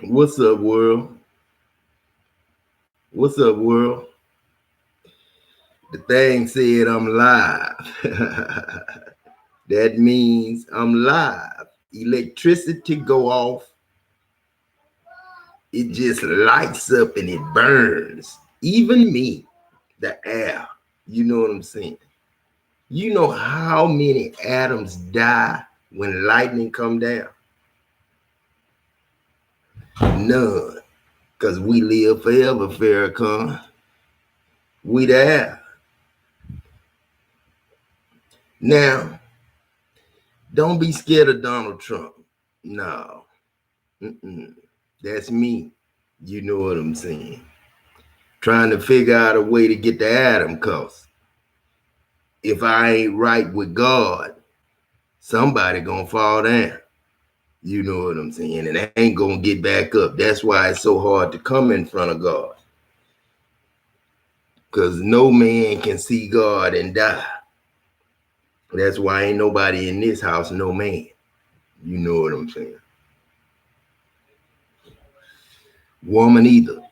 What's up, world? What's up, world? The thing said I'm live. That means I'm live. Electricity go off. It just lights up and it burns. Even me, the air. You know what I'm saying? You know how many atoms die when lightning come down? None. Because we live forever, Farrakhan. We the air. Now, don't be scared of Donald Trump. No. Mm-mm. That's me. You know what I'm saying? Trying to figure out a way to get the atom, cause if I ain't right with God, somebody gonna fall down. You know what I'm saying? And I ain't gonna get back up. That's why it's so hard to come in front of God. Cause no man can see God and die. That's why ain't nobody in this house, no man. You know what I'm saying? Woman either.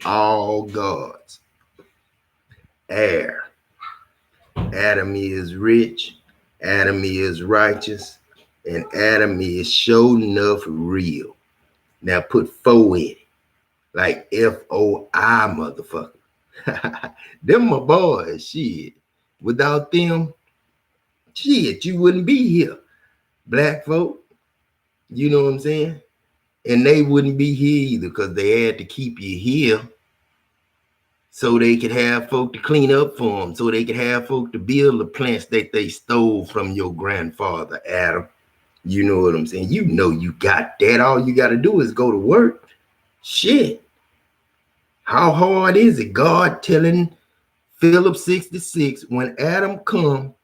All gods. Air. Adam is rich, Adam is righteous, and Adam is sure enough real. Now put four in it, like FOI, motherfucker. Them my boys, shit. Without them, shit, you wouldn't be here. Black folk, you know what I'm saying? And they wouldn't be here either because they had to keep you here so they could have folk to clean up for them, so they could have folk to build the plants that they stole from your grandfather, Adam. You know what I'm saying? You know you got that. All you got to do is go to work. Shit. How hard is it? God telling Philip 66 when Adam come,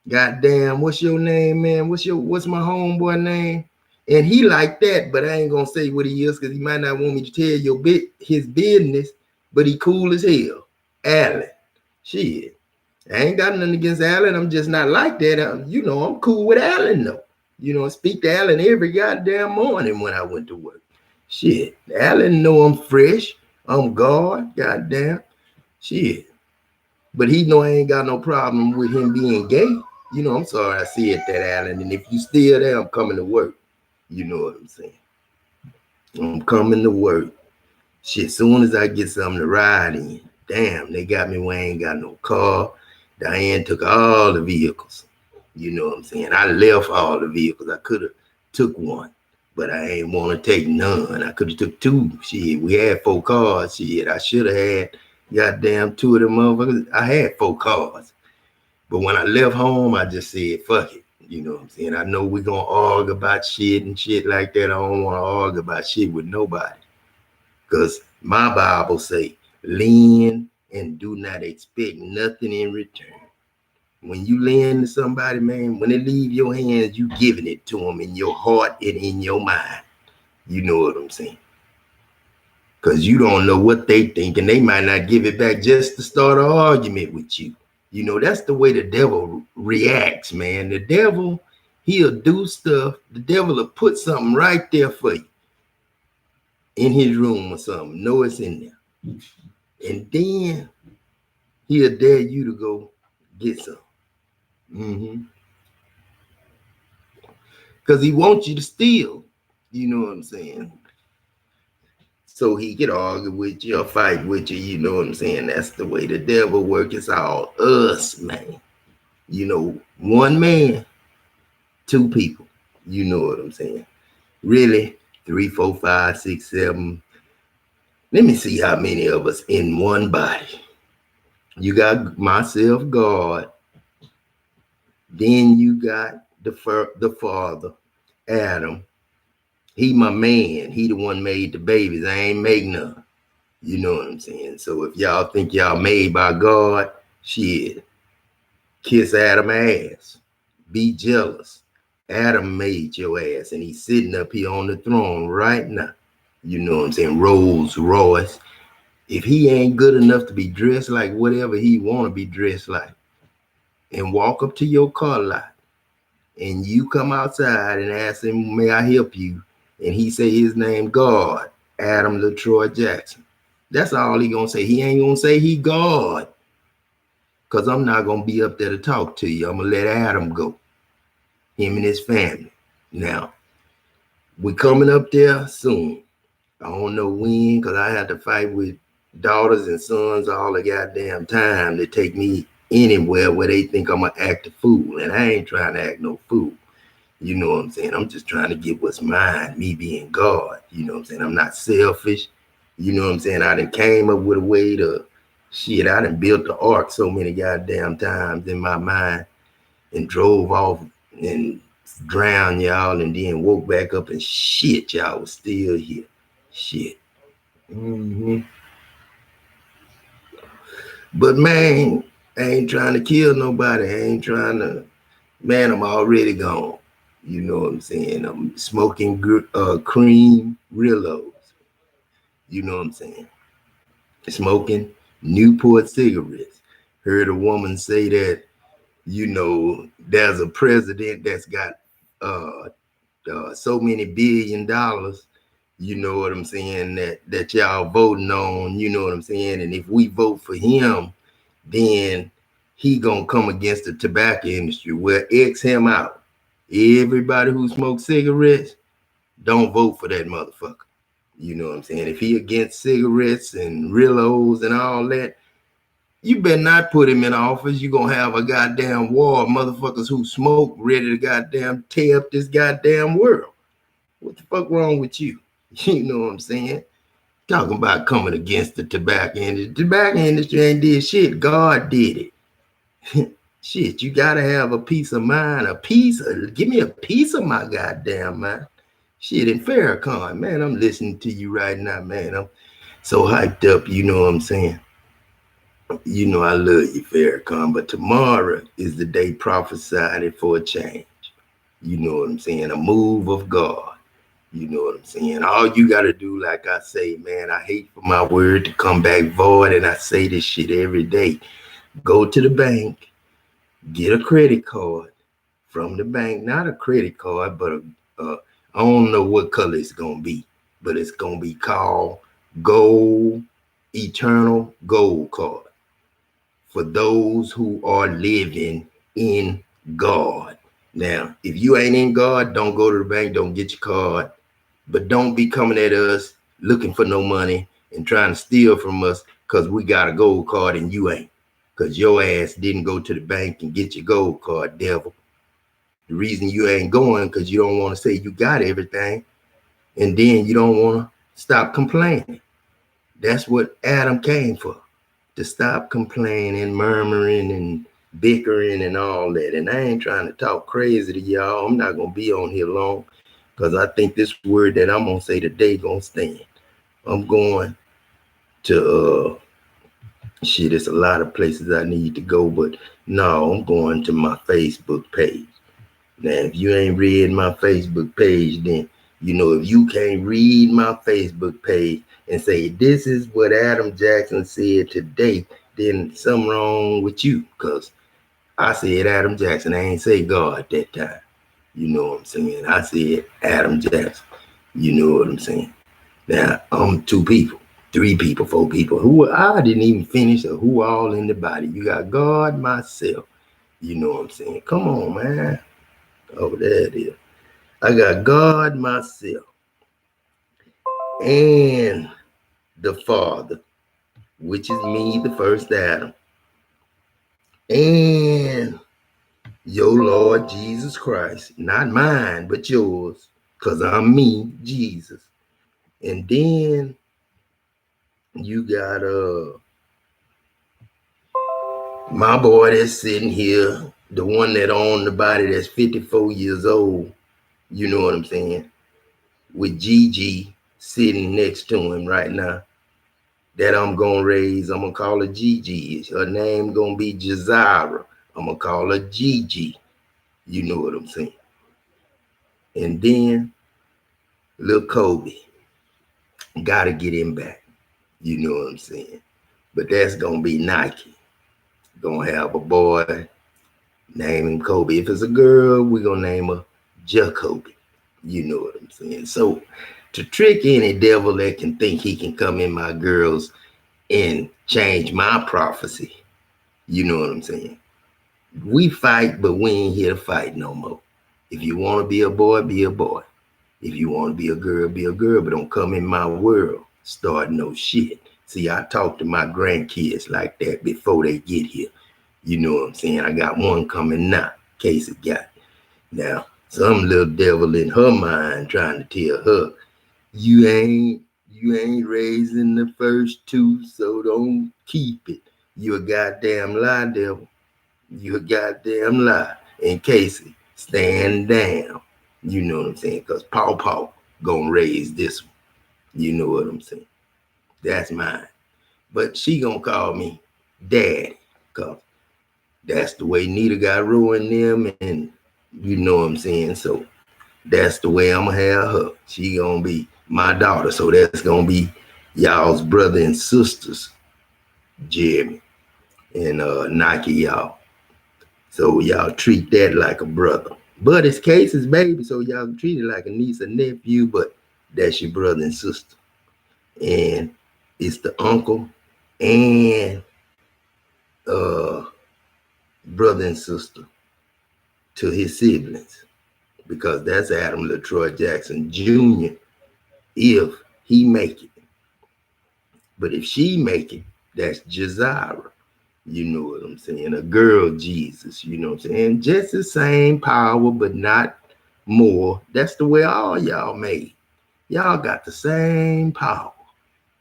goddamn, what's your name, man? What's my homeboy name? And he like that, but I ain't gonna say what he is because he might not want me to tell his business, but he cool as hell. Alan. Shit. I ain't got nothing against Alan. I'm just not like that. I'm cool with Alan though. I speak to Alan every goddamn morning when I went to work. Shit. Alan know I'm fresh. I'm God. Goddamn. Shit. But he know I ain't got no problem with him being gay. I'm sorry I said that, Alan. And if you still there, I'm coming to work. You know what I'm saying? I'm coming to work. Shit, soon as I get something to ride in, damn, they got me where I ain't got no car. Diane took all the vehicles. You know what I'm saying? I left all the vehicles. I could have took one, but I ain't want to take none. I could have took two. Shit, we had four cars. Shit, I should have had goddamn two of them motherfuckers. I had four cars. But when I left home, I just said, fuck it. You know what I'm saying? I know we gonna argue about shit and shit like that. I don't want to argue about shit with nobody. Because my Bible say, lend and do not expect nothing in return. When you lend to somebody, man, when it leave your hands, you giving it to them in your heart and in your mind. You know what I'm saying? Because you don't know what they think, and they might not give it back just to start an argument with you. That's the way the devil reacts, man. The devil, he'll do stuff. The devil will put something right there for you in his room or something. Know it's in there. And then he'll dare you to go get some. Because he wants you to steal. You know what I'm saying? So he could argue with you or fight with you. You know what I'm saying? That's the way the devil works. It's all us, man. One man, two people. You know what I'm saying? Really, 3, 4, 5, 6, 7. Let me see how many of us in one body. You got myself, God. Then you got the father, Adam. He my man. He the one made the babies. I ain't make none. You know what I'm saying? So if y'all think y'all made by God, shit, kiss Adam ass. Be jealous. Adam made your ass, and he's sitting up here on the throne right now. You know what I'm saying? Rolls Royce. If he ain't good enough to be dressed like whatever he want to be dressed like, and walk up to your car lot, and you come outside and ask him, may I help you? and he say his name God, Adam LaTroy Jackson. That's all he gonna say. He ain't gonna say he God, cause I'm not gonna be up there to talk to you. I'm gonna let Adam go, him and his family. Now we coming up there soon. I don't know when, cause I had to fight with daughters and sons all the goddamn time to take me anywhere where they think I'm gonna act a fool, and I ain't trying to act no fool. You know what I'm saying? I'm just trying to get what's mine, me being God. You know what I'm saying? I'm not selfish. You know what I'm saying? I done came up with a way to shit. I done built the ark so many goddamn times in my mind and drove off and drowned y'all and then woke back up and shit, y'all was still here. Shit. Mm-hmm. But man, I ain't trying to kill nobody. I ain't trying to, man, I'm already gone. You know what I'm saying? I'm smoking cream Rillos. You know what I'm saying? Smoking Newport cigarettes. Heard a woman say that, you know, there's a president that's got uh, so many $billions, you know what I'm saying, that y'all voting on, you know what I'm saying? And if we vote for him, then he gonna come against the tobacco industry. Well, X him out. Everybody who smokes cigarettes, don't vote for that motherfucker. You know what I'm saying? If he against cigarettes and Rillos and all that, you better not put him in office. You're gonna have a goddamn war of motherfuckers who smoke ready to goddamn tear up this goddamn world. What the fuck wrong with you? You know what I'm saying? Talking about coming against the tobacco industry. The tobacco industry ain't did shit. God did it. Shit, you gotta have a peace of mind, give me a piece of my goddamn mind. Shit, in Farrakhan, man, I'm listening to you right now, man. I'm so hyped up, you know what I'm saying? You know I love you, Farrakhan, but tomorrow is the day prophesied for a change. You know what I'm saying? A move of God. You know what I'm saying? All you got to do, like I say, man, I hate for my word to come back void, and I say this shit every day. Go to the bank, get a credit card from the bank, not a credit card, but I don't know what color it's going to be, but it's going to be called Gold, Eternal Gold Card for those who are living in God. Now, if you ain't in God, don't go to the bank, don't get your card, but don't be coming at us looking for no money and trying to steal from us because we got a gold card and you ain't. Because your ass didn't go to the bank and get your gold card, devil. The reason you ain't going because you don't want to say you got everything, and then you don't want to stop complaining. That's what Adam came for, to stop complaining, murmuring, and bickering and all that. And I ain't trying to talk crazy to y'all. I'm not going to be on here long because I think this word that I'm going to say today going to stand. I'm going to, shit, it's a lot of places I need to go, but no, I'm going to my Facebook page. Now, if you ain't read my Facebook page, then, you know, if you can't read my Facebook page and say, this is what Adam Jackson said today, then something wrong with you. Because I said Adam Jackson. I ain't say God that time. You know what I'm saying? I said Adam Jackson. You know what I'm saying? Now, I'm 2 people, 3 people, 4 people. Who I didn't even finish, or who all in the body. You got God, myself. You know what I'm saying? Come on, man. Oh, there it is. I got God, myself, and the Father, which is me, the first Adam, and your Lord Jesus Christ, not mine, but yours, because I'm me, Jesus. And then you got my boy that's sitting here, the one that owned the body that's 54 years old, you know what I'm saying, with Gigi sitting next to him right now. That I'm gonna raise, I'm gonna call her Gigi. Her name gonna be Jazira. I'm gonna call her Gigi. You know what I'm saying? And then little Kobe, gotta get him back. You know what I'm saying? But that's gonna be Nike. Gonna have a boy, name him Kobe. If it's a girl, we're gonna name her Jacoby. You know what I'm saying? So to trick any devil that can think he can come in my girls and change my prophecy, you know what I'm saying? We fight, but we ain't here to fight no more. If you want to be a boy, be a boy. If you want to be a girl, but don't come in my world. Start no shit. See, I talk to my grandkids like that before they get here. You know what I'm saying? I got one coming now, Casey got. Now, some little devil in her mind trying to tell her, you ain't raising the first two, so don't keep it. You a goddamn lie, devil. You a goddamn lie. And Casey, stand down. You know what I'm saying? Because Paw gonna raise this one. You know what I'm saying? That's mine. But she gonna call me daddy. Because that's the way Nita got ruined them. And you know what I'm saying? So that's the way I'm gonna have her. She gonna be my daughter. So that's gonna be y'all's brother and sisters, Jeremy and Nike, y'all. So y'all treat that like a brother. But it's Casey's baby, so y'all treat it like a niece or nephew, but that's your brother and sister. And it's the uncle and uh brother and sister to his siblings. Because that's Adam LaTroy Jackson Jr. if he make it. But if she make it, that's Jazira. You know what I'm saying? A girl Jesus, you know what I'm saying? Just the same power, but not more. That's the way all y'all made. Y'all got the same power.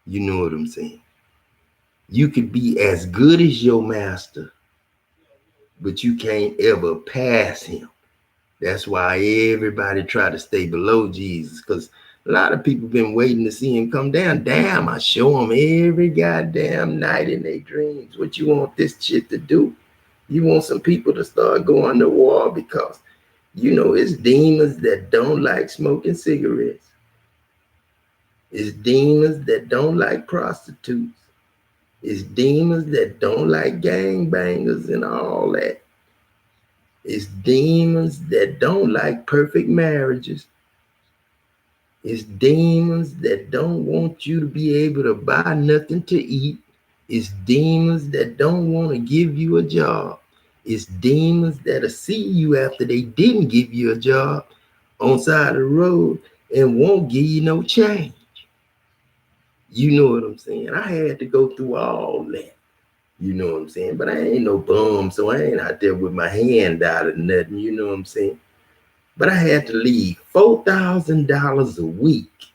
You know what I'm saying? You could be as good as your master, but you can't ever pass him. That's why everybody try to stay below Jesus, because a lot of people been waiting to see him come down. Damn, I show them every goddamn night in their dreams. What you want this shit to do? You want some people to start going to war because, you know, it's demons that don't like smoking cigarettes. It's demons that don't like prostitutes. It's demons that don't like gangbangers and all that. It's demons that don't like perfect marriages. It's demons that don't want you to be able to buy nothing to eat. It's demons that don't want to give you a job. It's demons that'll see you after they didn't give you a job on side of the road and won't give you no change. You know what I'm saying? I had to go through all that. You know what I'm saying? But I ain't no bum, so I ain't out there with my hand out or nothing. You know what I'm saying? But I had to leave $4,000 a week.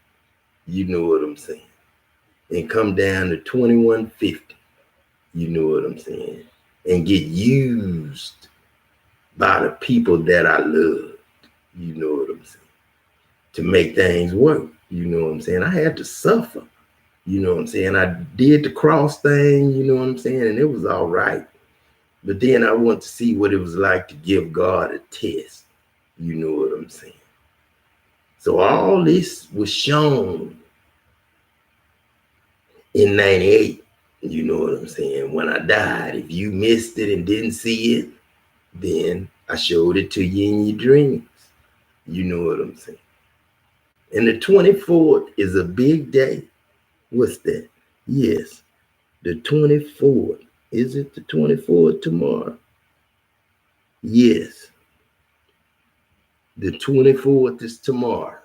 You know what I'm saying? And come down to 2150. You know what I'm saying? And get used by the people that I love. You know what I'm saying? To make things work. You know what I'm saying? I had to suffer. You know what I'm saying? I did the cross thing, you know what I'm saying? And it was all right. But then I want to see what it was like to give God a test. You know what I'm saying? So all this was shown in 98. You know what I'm saying? When I died, if you missed it and didn't see it, then I showed it to you in your dreams. You know what I'm saying? And the 24th is a big day. What's that? Yes, the 24th. Is it the 24th tomorrow? Yes, the 24th is tomorrow.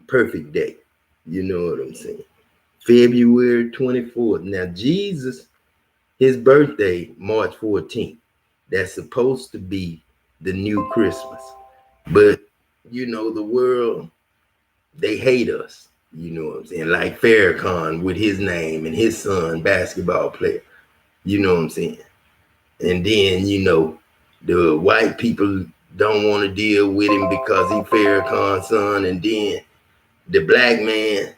Perfect day. You know what I'm saying? February 24th. Now, Jesus, his birthday, March 14th. That's supposed to be the new Christmas. But, you know, the world, they hate us. You know what I'm saying? Like Farrakhan with his name and his son, basketball player. You know what I'm saying? And then, you know, the white people don't want to deal with him because he Farrakhan's son. And then the black man,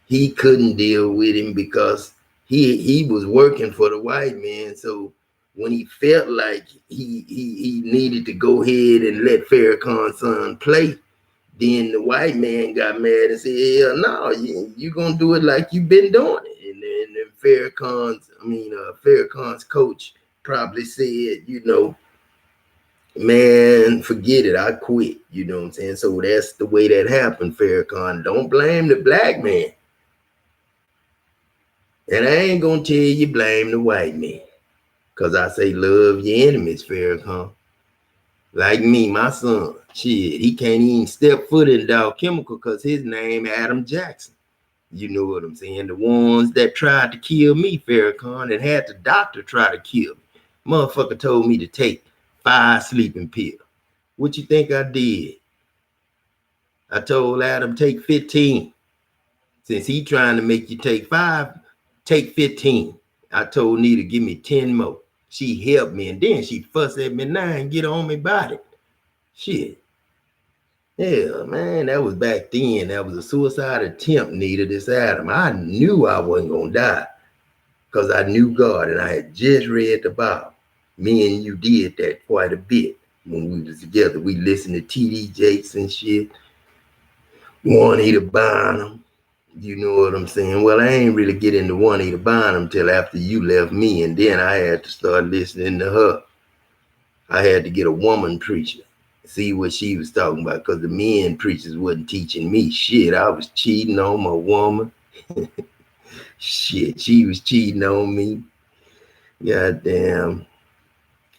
he couldn't deal with him because he was working for the white man. So when he felt like he needed to go ahead and let Farrakhan's son play, then the white man got mad and said, hell no, you gonna do it like you've been doing it. And then Farrakhan's coach probably said, you know, Man, forget it. I quit. You know what I'm saying? So that's the way that happened, Farrakhan. Don't blame the black man. And I ain't gonna tell you blame the white man. Cause I say love your enemies, Farrakhan. Like me, my son, shit, he can't even step foot in Dow Chemical because his name Adam Jackson. You know what I'm saying? The ones that tried to kill me, Farrakhan, and had the doctor try to kill me. Motherfucker told me to take 5 sleeping pills. What you think I did? I told Adam take 15. Since he trying to make you take 5, take 15. I told Nita give me 10 more. She helped me and then she fussed at me now and get on me about it. Shit. Yeah, man, that was back then. That was a suicide attempt, Nita, this Adam. I knew I wasn't going to die because I knew God and I had just read the Bible. Me and you did that quite a bit when we was together. We listened to T.D. Jakes and shit. Juanita Bynum. You know what I'm saying? Well, I ain't really get into Juanita Bynum till after you left me, and then I had to start listening to her. I had to get a woman preacher, see what she was talking about, because the men preachers wasn't teaching me shit. I was cheating on my woman. Shit, she was cheating on me. Goddamn,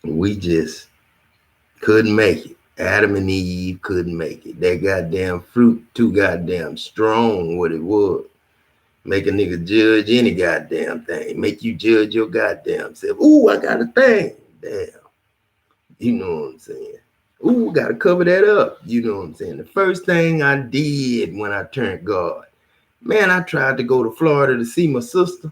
we just couldn't make it. Adam and Eve couldn't make it. That goddamn fruit too goddamn strong, what it was. Make a nigga judge any goddamn thing. Make you judge your goddamn self. Ooh, I got a thing. Damn. You know what I'm saying? Ooh, gotta cover that up. You know what I'm saying? The first thing I did when I turned God, man, I tried to go to Florida to see my sister.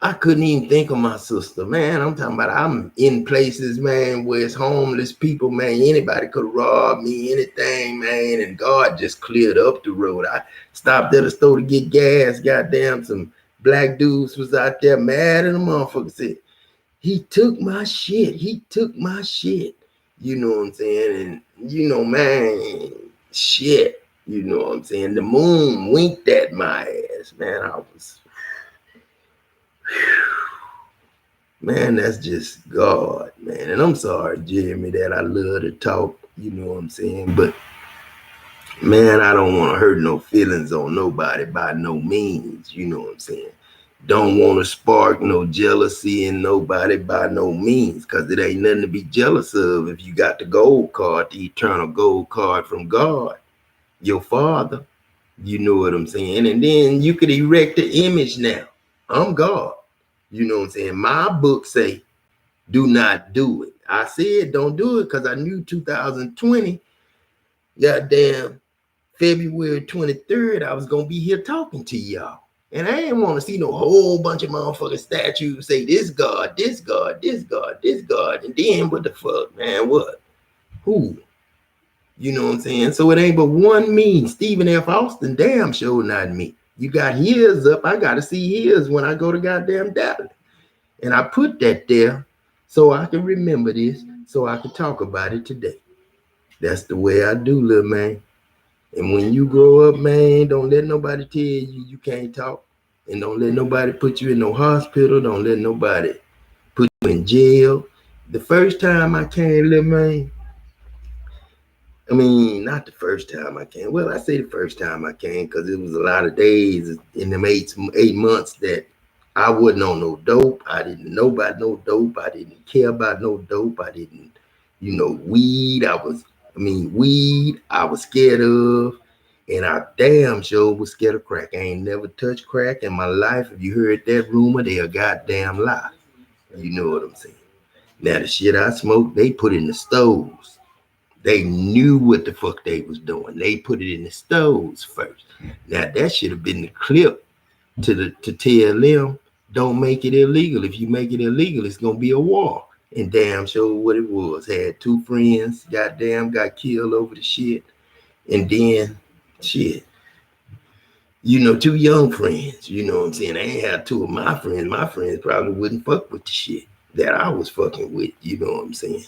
I couldn't even think of my sister, man. I'm talking about I'm in places, man, where it's homeless people, man. Anybody could rob me, anything, man. And God just cleared up the road. I stopped at a store to get gas. Goddamn, some black dudes was out there mad, and the motherfucker said, he took my shit. He took my shit. You know what I'm saying? And, you know, man, shit. You know what I'm saying? The moon winked at my ass, man. I was, man, that's just God, man. And I'm sorry, Jeremy, that I love to talk. You know what I'm saying? But, man, I don't want to hurt no feelings on nobody by no means. You know what I'm saying? Don't want to spark no jealousy in nobody by no means, because it ain't nothing to be jealous of if you got the gold card, the eternal gold card from God, your father. You know what I'm saying? And then you could erect the image now. I'm God. You know what I'm saying? My book say, do not do it. I said don't do it because I knew 2020, goddamn February 23rd, I was going to be here talking to y'all. And I didn't want to see no whole bunch of motherfucking statues say this God, this God, this God, this God. And then what the fuck, man? What? Who? You know what I'm saying? So it ain't but one me, Stephen F. Austin, damn sure not me. You got his up. I got to see his when I go to goddamn Dallas. And I put that there so I can remember this, so I can talk about it today. That's the way I do, little man. And when you grow up, man, don't let nobody tell you you can't talk. And don't let nobody put you in no hospital. Don't let nobody put you in jail. The first time I came, little man, I mean, not the first time I came. Well, I say the first time I came because it was a lot of days in them 8 months that I wasn't on no dope. I didn't know about no dope. I didn't care about no dope. I didn't, weed. Weed, I was scared of. And I damn sure was scared of crack. I ain't never touched crack in my life. If you heard that rumor, they a goddamn lie. You know what I'm saying? Now, the shit I smoked, they put in the stoves. They knew what the fuck they was doing. They put it in the stoves first. Now, that should have been the clip to tell them, don't make it illegal. If you make it illegal, it's going to be a war. And damn sure what it was. Had 2 friends, goddamn, got killed over the shit. And then, shit, 2 young friends, you know what I'm saying? I ain't have 2 of my friends. My friends probably wouldn't fuck with the shit that I was fucking with, you know what I'm saying?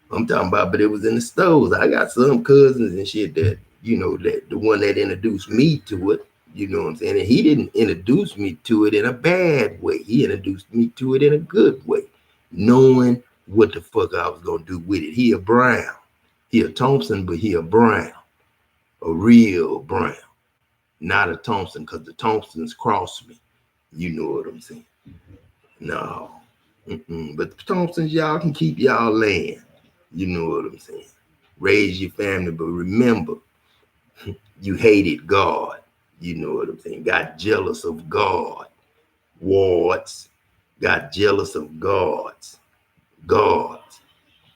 I'm talking about, but it was in the stores. I got some cousins and shit that, that the one that introduced me to it, you know what I'm saying? And he didn't introduce me to it in a bad way. He introduced me to it in a good way, knowing what the fuck I was gonna do with it. He a Brown. He a Thompson, but he a Brown. A real Brown. Not a Thompson, because the Thompsons cross me. You know what I'm saying? No. But the Thompsons, y'all can keep y'all land. You know what I'm saying? Raise your family, but remember, you hated God. You know what I'm saying? Got jealous of God. Wards got jealous of gods. Gods.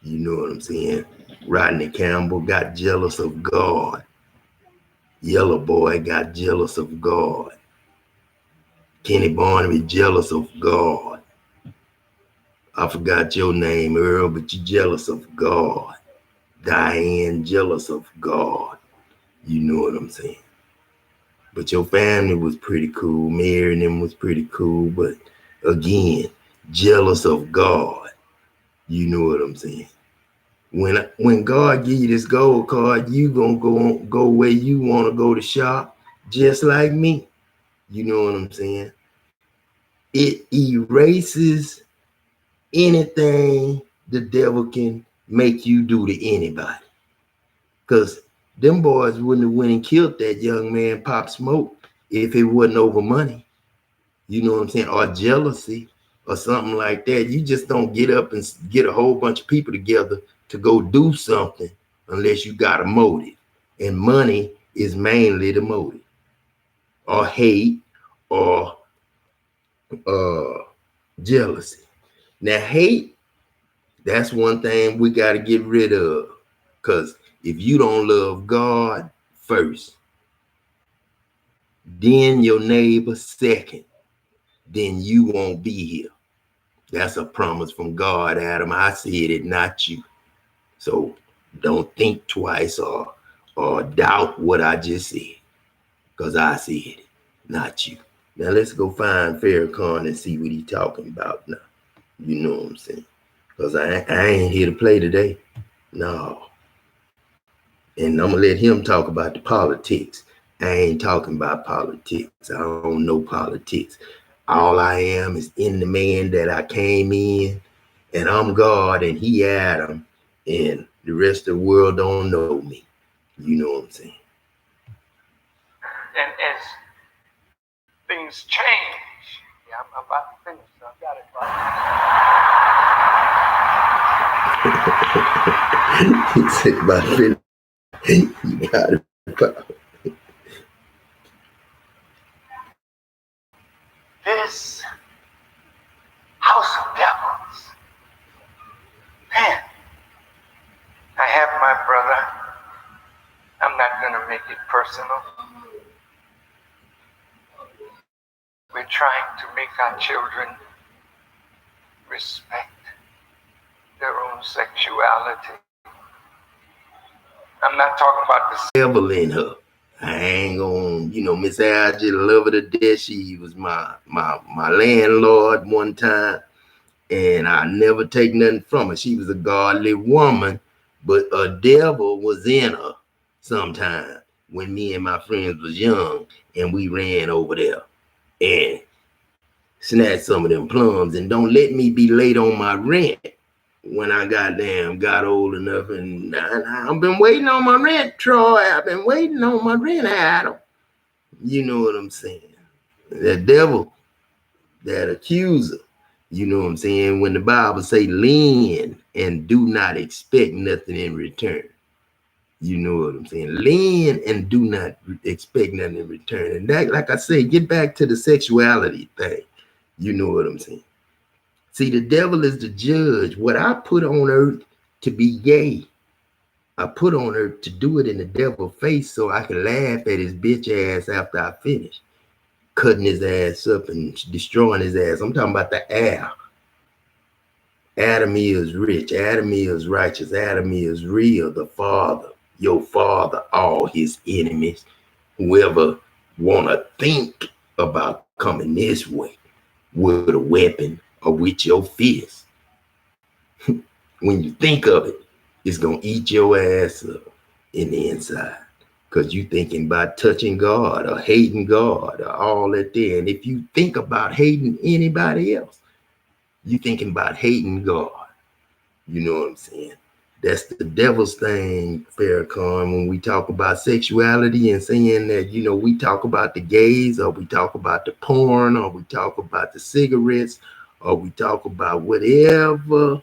You know what I'm saying? Rodney Campbell got jealous of God. Yellow Boy got jealous of God. Kenny Barnaby jealous of God. I forgot your name, Earl, but you jealous of God. Diane jealous of God. You know what I'm saying? But your family was pretty cool. Mary and them was pretty cool. But again, jealous of God. You know what I'm saying? When God give you this gold card, you gonna go where you want to go to shop, just like me. You know what I'm saying? It erases anything the devil can make you do to anybody. Because them boys wouldn't have went and killed that young man, Pop Smoke, if it wasn't over money. You know what I'm saying? Or jealousy or something like that. You just don't get up and get a whole bunch of people together to go do something unless you got a motive. And money is mainly the motive. Or hate or jealousy. Now, hate, that's one thing we got to get rid of. Because if you don't love God first, then your neighbor second, then you won't be here. That's a promise from God, Adam. I said it, not you. So don't think twice or doubt what I just said, because I said it, not you. Now let's go find Farrakhan and see what he's talking about now. You know what I'm saying? Because I ain't here to play today. No. And I'm going to let him talk about the politics. I ain't talking about politics. I don't know politics. All I am is in the man that I came in, and I'm God and he Adam, and the rest of the world don't know me. You know what I'm saying? And as things change, yeah, I'm about to finish, so I've got it. He said about to finish. You got it. This house of devils. Man, I have my brother. I'm not going to make it personal. We're trying to make our children respect their own sexuality. I'm not talking about the devil in her. I ain't gonna, Miss Al, just love her to death. She was my landlord one time, and I never take nothing from her. She was a godly woman, but a devil was in her sometime when me and my friends was young, and we ran over there and snatched some of them plums. And don't let me be late on my rent. When I got old enough, and I've been waiting on my rent, Troy. I've been waiting on my rent, Adam. You know what I'm saying? That devil, that accuser. You know what I'm saying? When the Bible say lend and do not expect nothing in return. You know what I'm saying? Lend and do not expect nothing in return. And that, like I say, get back to the sexuality thing. You know what I'm saying? See, the devil is the judge. What I put on earth to be gay, I put on earth to do it in the devil's face so I can laugh at his bitch ass after I finish cutting his ass up and destroying his ass. I'm talking about the air. Adam is rich. Adam is righteous. Adam is real. The Father, your Father, all his enemies, whoever want to think about coming this way with a weapon or with your fist. When you think of it, it's going to eat your ass up in the inside because you thinking about touching God or hating God or all that there. And if you think about hating anybody else, you thinking about hating God. You know what I'm saying? That's the devil's thing, Farrakhan, when we talk about sexuality and saying that, we talk about the gays, or we talk about the porn, or we talk about the cigarettes, or we talk about whatever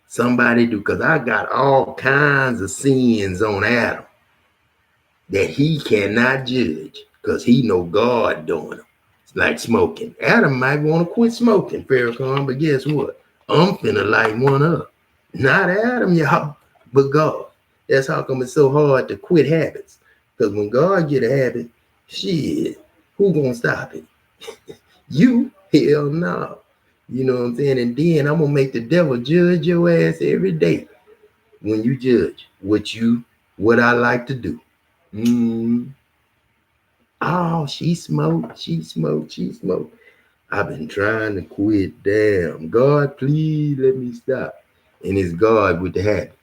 somebody do. Because I got all kinds of sins on Adam that he cannot judge because he know God doing them. It's like smoking. Adam might want to quit smoking, Farrakhan, but guess what? I'm finna light one up. Not Adam, y'all, but God. That's how come it's so hard to quit habits. Because when God get a habit, shit, who gonna stop it? You? Hell no. You know what I'm saying? And then I'm gonna make the devil judge your ass every day when you judge what I like to do. Mm. Oh, she smoked, she smoked, she smoked. I've been trying to quit. Damn. God, please let me stop. And it's God with the habit.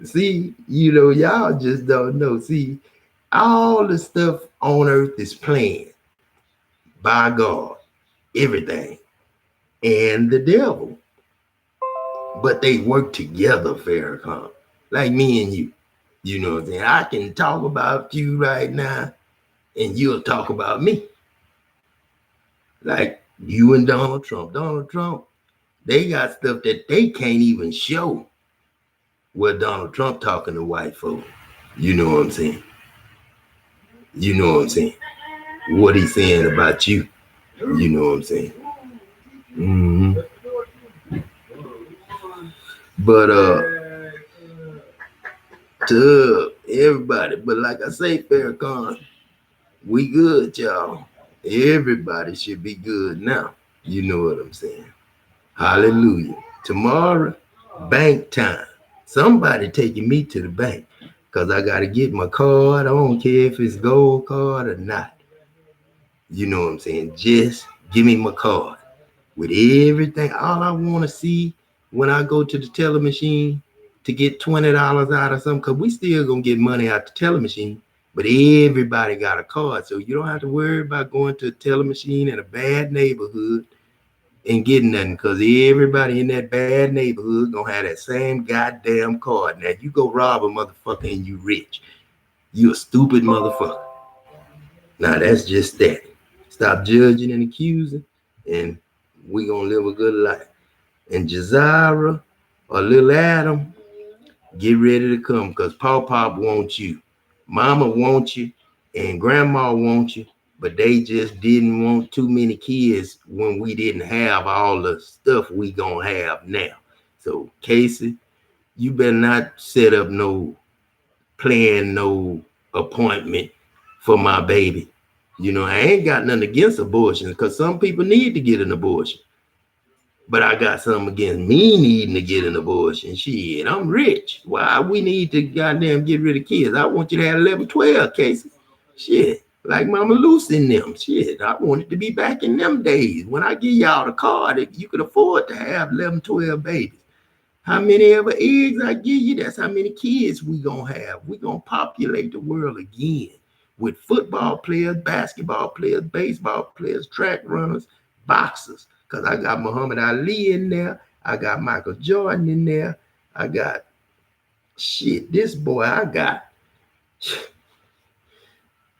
See, y'all just don't know. See, all the stuff on earth is planned by God, everything, and the devil. But they work together, Farrakhan. Like me and you. You know what I'm saying? I can talk about you right now, and you'll talk about me. Like you and Donald Trump. Donald Trump, they got stuff that they can't even show where Donald Trump talking to white folk. You know what I'm saying? You know what I'm saying? What he's saying about you. You know what I'm saying? Mm-hmm. But to everybody, but like I say, Farrakhan, we good, y'all. Everybody should be good now. You know what I'm saying? Hallelujah. Tomorrow, bank time. Somebody taking me to the bank because I got to get my card. I don't care if it's gold card or not. You know what I'm saying? Just give me my card with everything. All I want to see when I go to the teller machine to get $20 out of something, because we still going to get money out the teller machine, but everybody got a card. So you don't have to worry about going to a teller machine in a bad neighborhood and getting nothing, because everybody in that bad neighborhood gonna have that same goddamn card. Now you go rob a motherfucker and you rich. You a stupid motherfucker. Now that's just that. Stop judging and accusing, and we gonna live a good life. And Jazira or Lil Adam, get ready to come, because Paw Pop wants you. Mama wants you, and Grandma wants you, but they just didn't want too many kids when we didn't have all the stuff we gonna have now. So Casey, you better not set up no appointment for my baby. I ain't got nothing against abortions, because some people need to get an abortion. But I got something against me needing to get an abortion. Shit, I'm rich. Why we need to goddamn get rid of kids? I want you to have 11, 12 cases. Shit, like Mama Lucy in them. Shit, I want it to be back in them days when I give y'all the card that you could afford to have 11, 12 babies. How many ever eggs I give you, that's how many kids we gonna have. We gonna populate the world again with football players, basketball players, baseball players, track runners, boxers. Because I got Muhammad Ali in there. I got Michael Jordan in there. I got this boy I got.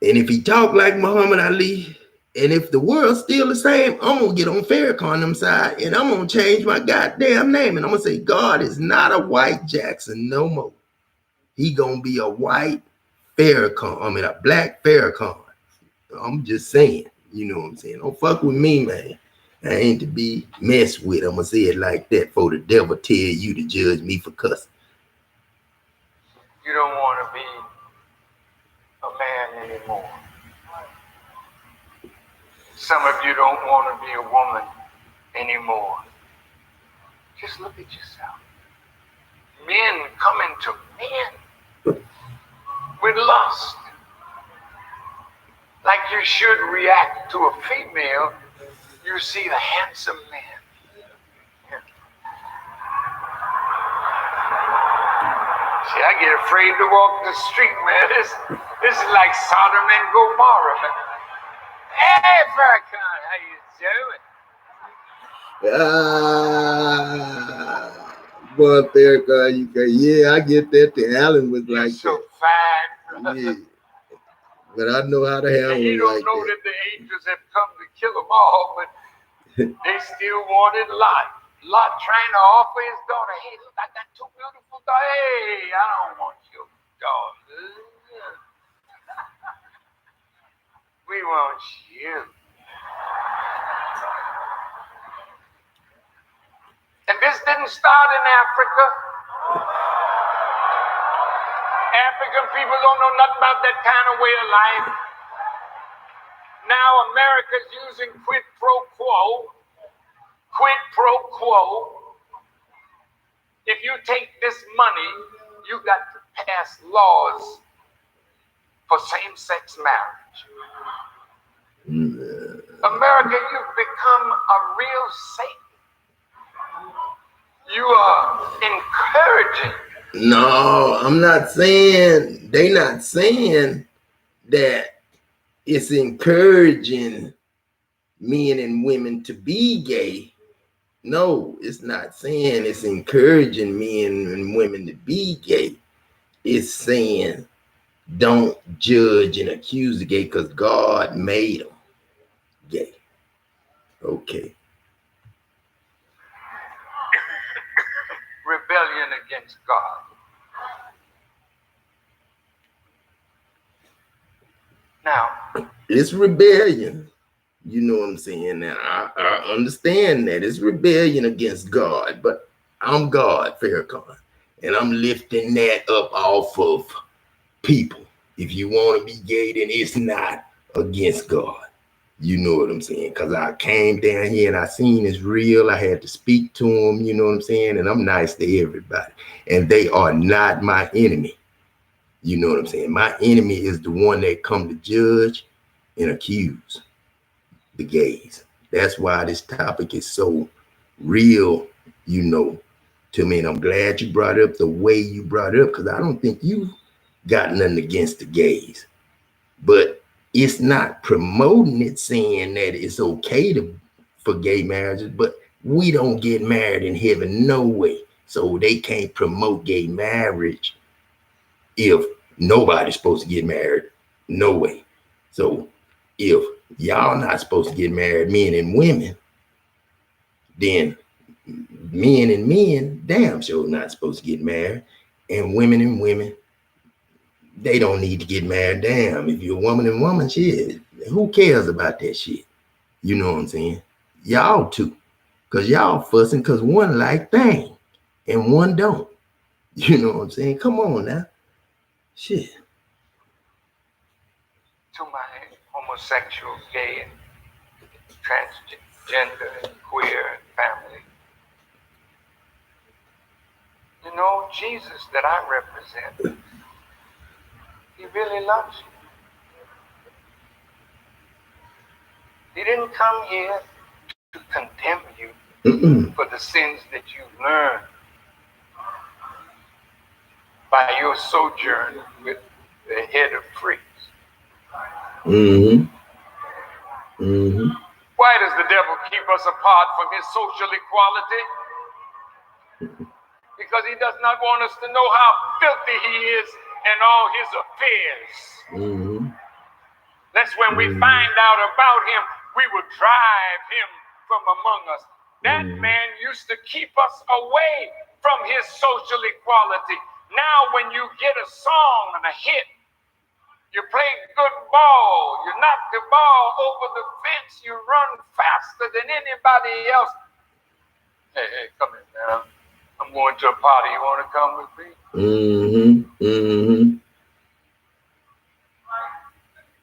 And if he talk like Muhammad Ali, and if the world's still the same, I'm going to get on Farrakhan them side, and I'm going to change my goddamn name. And I'm going to say, God is not a white Jackson no more. He going to be a white Farrakhan. I mean, a black Farrakhan. I'm just saying. You know what I'm saying? Don't fuck with me, man. I ain't to be messed with. I'm going to say it like that for the devil tell you to judge me for cussing. You don't want to be a man anymore. Some of you don't want to be a woman anymore. Just look at yourself. Men coming to men with lust. Like you should react to a female, you see the handsome man. Yeah. See, I get afraid to walk the street, man. This is like Sodom and Gomorrah, man. Hey, Farrakhan, how you doing? Boy, Farrakhan, you can, yeah, I get that. The Allen was You're like so that. fine. Yeah, but I know how to And handle he him don't like know that the angels have come to kill them all, but they still wanted Lot. Lot trying to offer his daughter, hey, look, I got two beautiful daughters. Hey, I don't want your daughter. We want you. And this didn't start in Africa. African people don't know nothing about that kind of way of life. Now America's using quid pro quo. Quid pro quo. If you take this money, you got to pass laws for same-sex marriage. America, you've become a real Satan. You are encouraging. No, I'm not saying, they not saying that it's encouraging men and women to be gay. No, it's not saying it's encouraging men and women to be gay. It's saying don't judge and accuse the gay because God made them gay. Okay. Rebellion against God. Now, it's rebellion. You know what I'm saying? Now I understand that it's rebellion against God, but I'm God, Farrakhan, and I'm lifting that up off of people. If you want to be gay, then it's not against God. You know what I'm saying? Because I came down here and I seen it's real. I had to speak to them, you know what I'm saying? And I'm nice to everybody. And they are not my enemy. You know what I'm saying? My enemy is the one that come to judge and accuse the gays. That's why this topic is so real, you know, to me. And I'm glad you brought it up the way you brought it up because I don't think you got nothing against the gays. But it's not promoting it, saying that it's okay for gay marriages, but we don't get married in heaven, no way. So they can't promote gay marriage if nobody's supposed to get married, no way. So if y'all not supposed to get married, men and women, then men and men damn sure not supposed to get married, and women, they don't need to get married. Damn, if you're a woman and woman, shit, who cares about that shit? You know what I'm saying? Y'all too. Because y'all fussing because one like thing and one don't. You know what I'm saying? Come on now. Shit. to my homosexual, gay, and transgender, and queer family, you know, Jesus that I represent, he really loves you. He didn't come here to condemn you for the sins that you've learned by your sojourn with the head of priests. Why does the devil keep us apart from his social equality? Because he does not want us to know how filthy he is and all his affairs. Lest when we find out about him, we will drive him from among us. That man used to keep us away from his social equality. Now when you get a song and a hit, you play good ball, you knock the ball over the fence, you run faster than anybody else. Hey, come in, man. I'm going to a party. You want to come with me?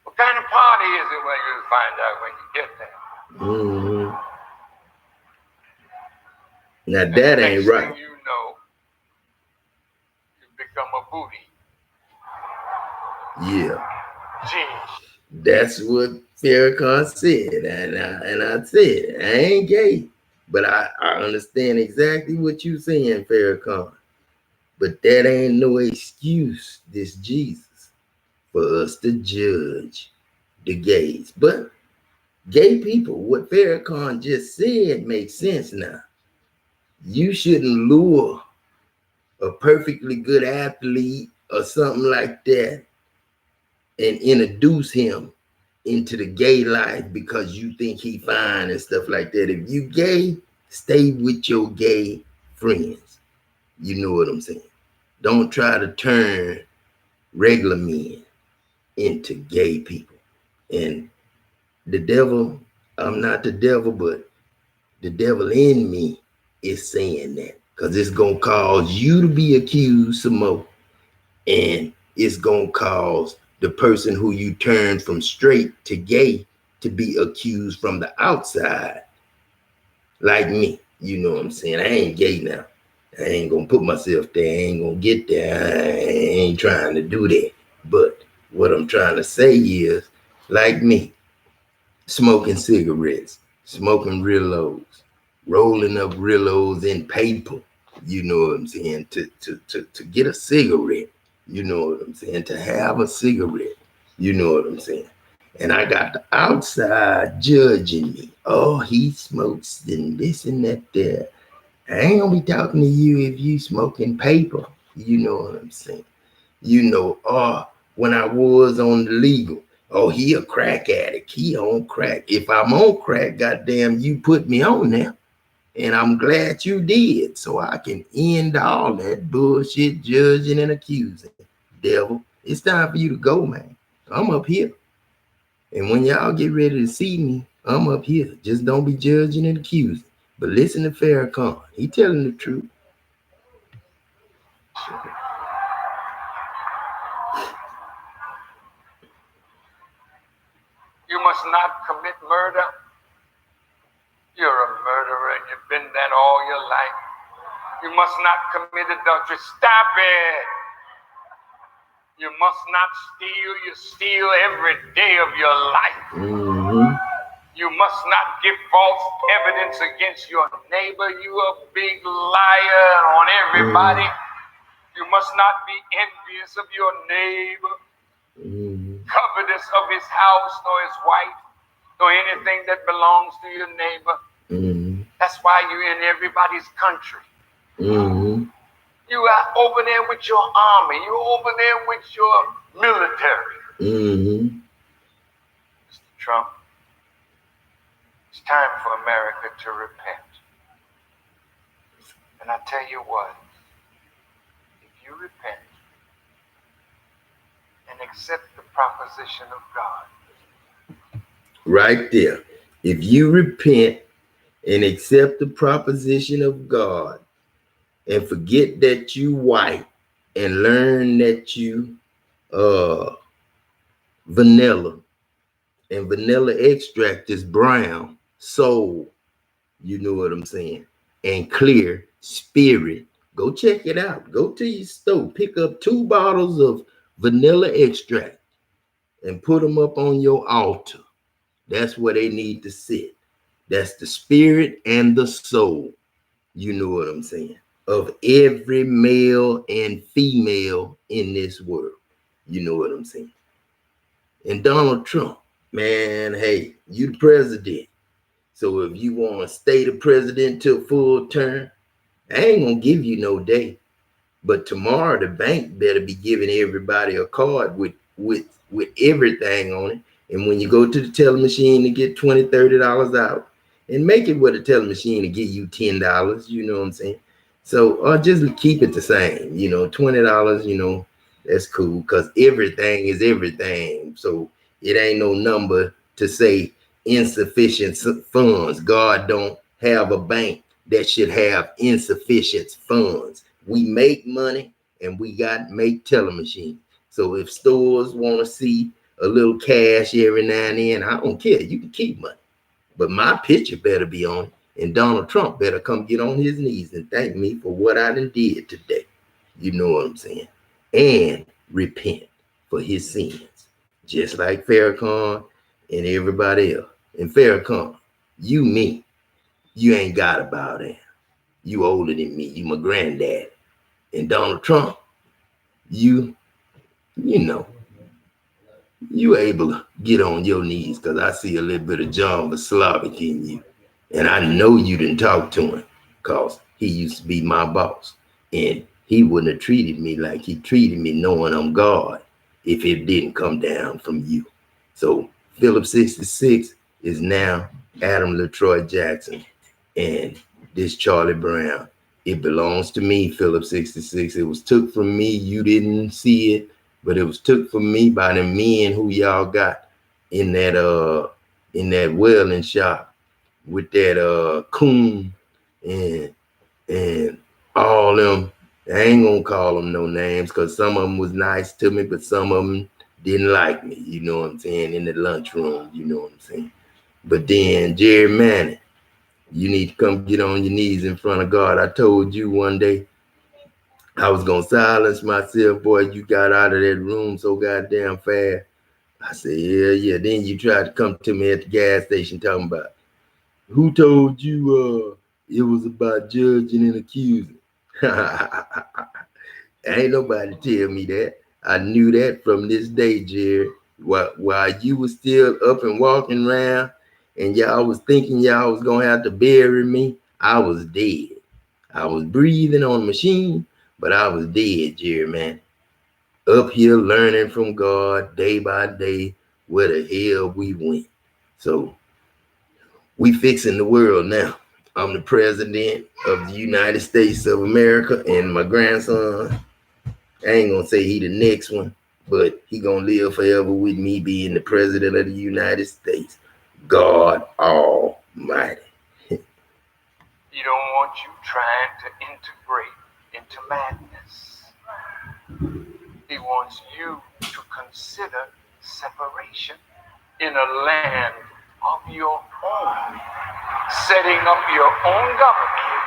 What kind of party is it? Well, you'll find out when you get there. Now And that the ain't next right. thing you know, you become a booty. Yeah. Jeez. That's what Farrakhan said. And I said, I ain't gay. But I understand exactly what you saying, Farrakhan. But that ain't no excuse, this Jesus, for us to judge the gays. But Gay people, what Farrakhan just said makes sense now. You shouldn't lure a perfectly good athlete or something like that and introduce him into the gay life because you think he fine and stuff like that. If you gay, stay with your gay friends. You know what I'm saying? Don't try to turn regular men into gay people. And the devil, I'm not the devil, but the devil in me is saying that because it's going to cause you to be accused some more. And it's going to cause the person who you turn from straight to gay to be accused from the outside, like me. You know what I'm saying? I ain't gay now. I ain't gonna put myself there. I ain't gonna get there. I ain't trying to do that. But what I'm trying to say is, like me, smoking cigarettes, smoking Rillos, rolling up Rillos in paper. You know what I'm saying? To get a cigarette. You know what I'm saying? To have a cigarette. You know what I'm saying? And I got the outside judging me. Oh, he smokes and this and that there. I ain't gonna be talking to you if you smoking paper. You know what I'm saying? You know, when I was on the legal, oh, he a crack addict. He on crack. If I'm on crack, goddamn, you put me on there. And I'm glad you did. So I can end all that bullshit judging and accusing. Devil, it's time for you to go, man. I'm up here. And when y'all get ready to see me, I'm up here. Just don't be judging and accusing. But listen to Farrakhan. He telling the truth. You must not commit murder. You're a murderer and you've been that all your life. You must not commit adultery. Stop it. You must not steal. You steal every day of your life. Mm-hmm. You must not give false evidence against your neighbor. You a big liar on everybody. You must not be envious of your neighbor, covetous of his house or his wife or anything that belongs to your neighbor. That's why you're in everybody's country. You are over there with your army. You're over there with your military. Mr. Trump, it's time for America to repent. And I tell you what, if you repent and accept the proposition of God. Right there. If you repent and accept the proposition of God and forget that you white and learn that you vanilla, and vanilla extract is brown soul, you know what I'm saying, and clear spirit. Go check it out. Go to your store, pick up 2 bottles of vanilla extract and put them up on your altar. That's where they need to sit. That's the spirit and the soul, you know what I'm saying, of every male and female in this world. You know what I'm saying? And Donald Trump, man, hey, you the president. So if you want to stay the president till full term, I ain't gonna give you no day. But tomorrow the bank better be giving everybody a card with everything on it. And when you go to the teller machine to get $20, $30 out, and make it with a teller machine to give you $10, you know what I'm saying? So just keep it the same, you know, $20, you know, that's cool because everything is everything. So it ain't no number to say insufficient funds. God don't have a bank that should have insufficient funds. We make money and we got make teller machines. So if stores want to see a little cash every now and then, I don't care. You can keep money. But my picture better be on it. And Donald Trump better come get on his knees and thank me for what I done did today. You know what I'm saying? And repent for his sins. Just like Farrakhan and everybody else. And Farrakhan, you me. You ain't got to bow down. You older than me. You my granddad. And Donald Trump, you know, you able to get on your knees because I see a little bit of John Slavic in you. And I know you didn't talk to him because he used to be my boss. And he wouldn't have treated me like he treated me knowing I'm God if it didn't come down from you. So Philip 66 is now Adam LaTroy Jackson and this Charlie Brown. It belongs to me, Philip 66. It was took from me. You didn't see it, but it was took from me by the men who y'all got in that welding shop with that coon and and all them. I ain't gonna call them no names because some of them was nice to me, but some of them didn't like me. You know what I'm saying? In the lunchroom, you know what I'm saying. But then Jerry Manning, you need to come get on your knees in front of God. I told you one day I was gonna silence myself, boy. You got out of that room so goddamn fast. I said, yeah, yeah. Then you tried to come to me at the gas station talking about who told you it was about judging and accusing. Ain't nobody tell me that. I knew that from this day, Jerry. While you was still up and walking around and y'all was thinking y'all was gonna have to bury me, I was dead. I was breathing on a machine, but I was dead, Jerry, man. Up here learning from God day by day where the hell we went. So we fixing the world now. I'm the president of the United States of America, and my grandson, I ain't gonna say he the next one, but he gonna live forever with me being the president of the United States. God Almighty. He don't want you trying to integrate into madness. He wants you to consider separation in a land of your own, setting up your own government,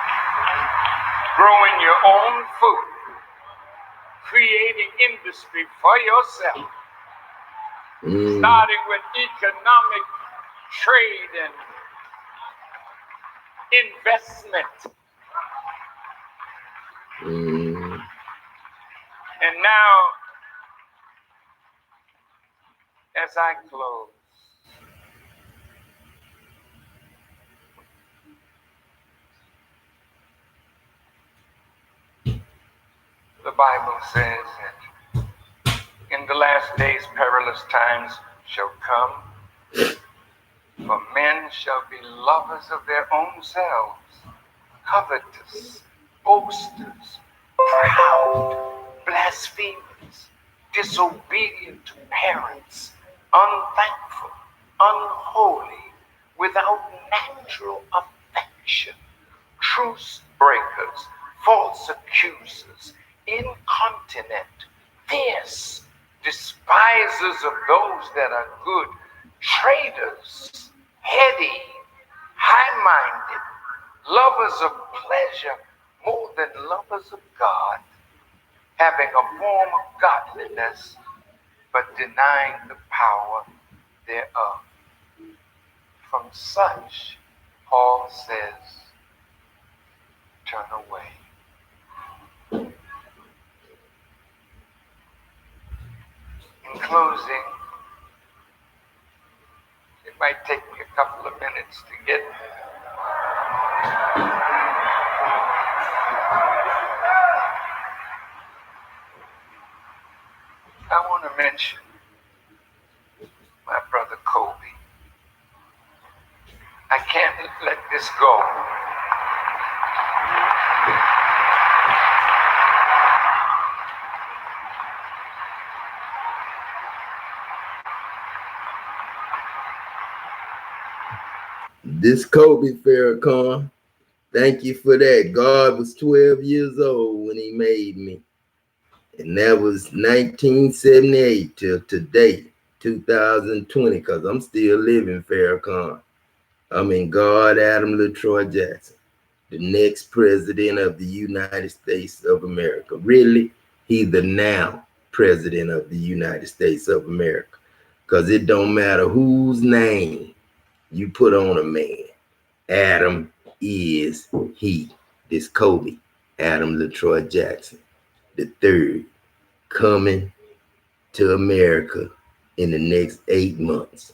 growing your own food, creating industry for yourself, starting with economic trade and investment. And now, as I close, the Bible says that in the last days perilous times shall come, for men shall be lovers of their own selves, covetous, boasters, proud, blasphemers, disobedient to parents, unthankful, unholy, without natural affection, truce breakers, false accusers, incontinent, fierce, despisers of those that are good, traitors, heady, high-minded, lovers of pleasure more than lovers of God, having a form of godliness, but denying the power thereof. From such, Paul says, turn away. In closing, it might take me a couple of minutes to get I want to mention my brother Kobe. I can't let this go. This Kobe Farrakhan, thank you for that. God was 12 years old when he made me. And that was 1978 till today, 2020, because I'm still living Farrakhan. I'm in God Adam LaTroy Jackson, the next president of the United States of America. Really, he's the now president of the United States of America. Because it don't matter whose name you put on a man. Adam is he. This Kobe, Adam LaTroy Jackson, the third, coming to America in the next 8 months.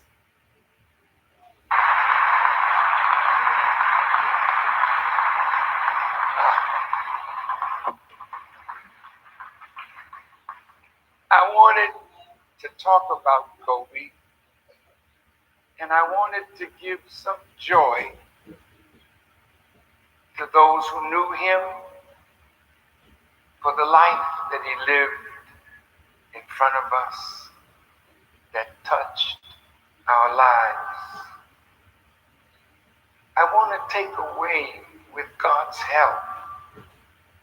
I wanted to talk about Kobe, and I wanted to give some joy to those who knew him for the life that he lived in front of us that touched our lives. I want to take away, with God's help,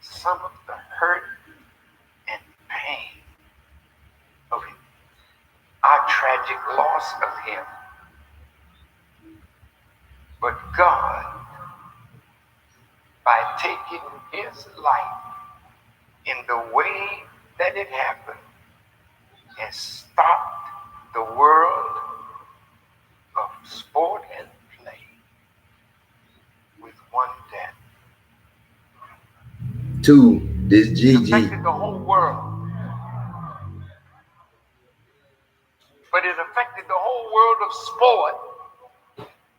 some of the hurt and pain of our tragic loss of him. But God, by taking his life in the way that it happened, has stopped the world of sport and play with one death. 2, this It Gigi. affected the whole world. But it affected the whole world of sport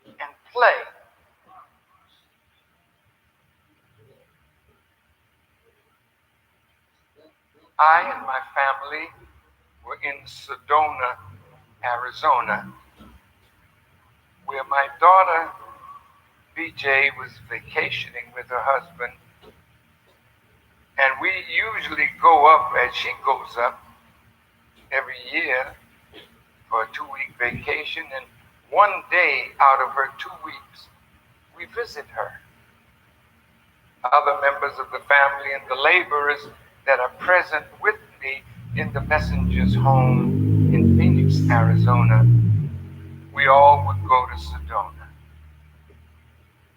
and play. I and my family were in Sedona, Arizona, where my daughter, BJ, was vacationing with her husband. And we usually go up, as she goes up, every year for a 2-week vacation. And one day out of her 2 weeks, we visit her. Other members of the family and the laborers that are present with me in the messenger's home in Phoenix, Arizona, we all would go to Sedona.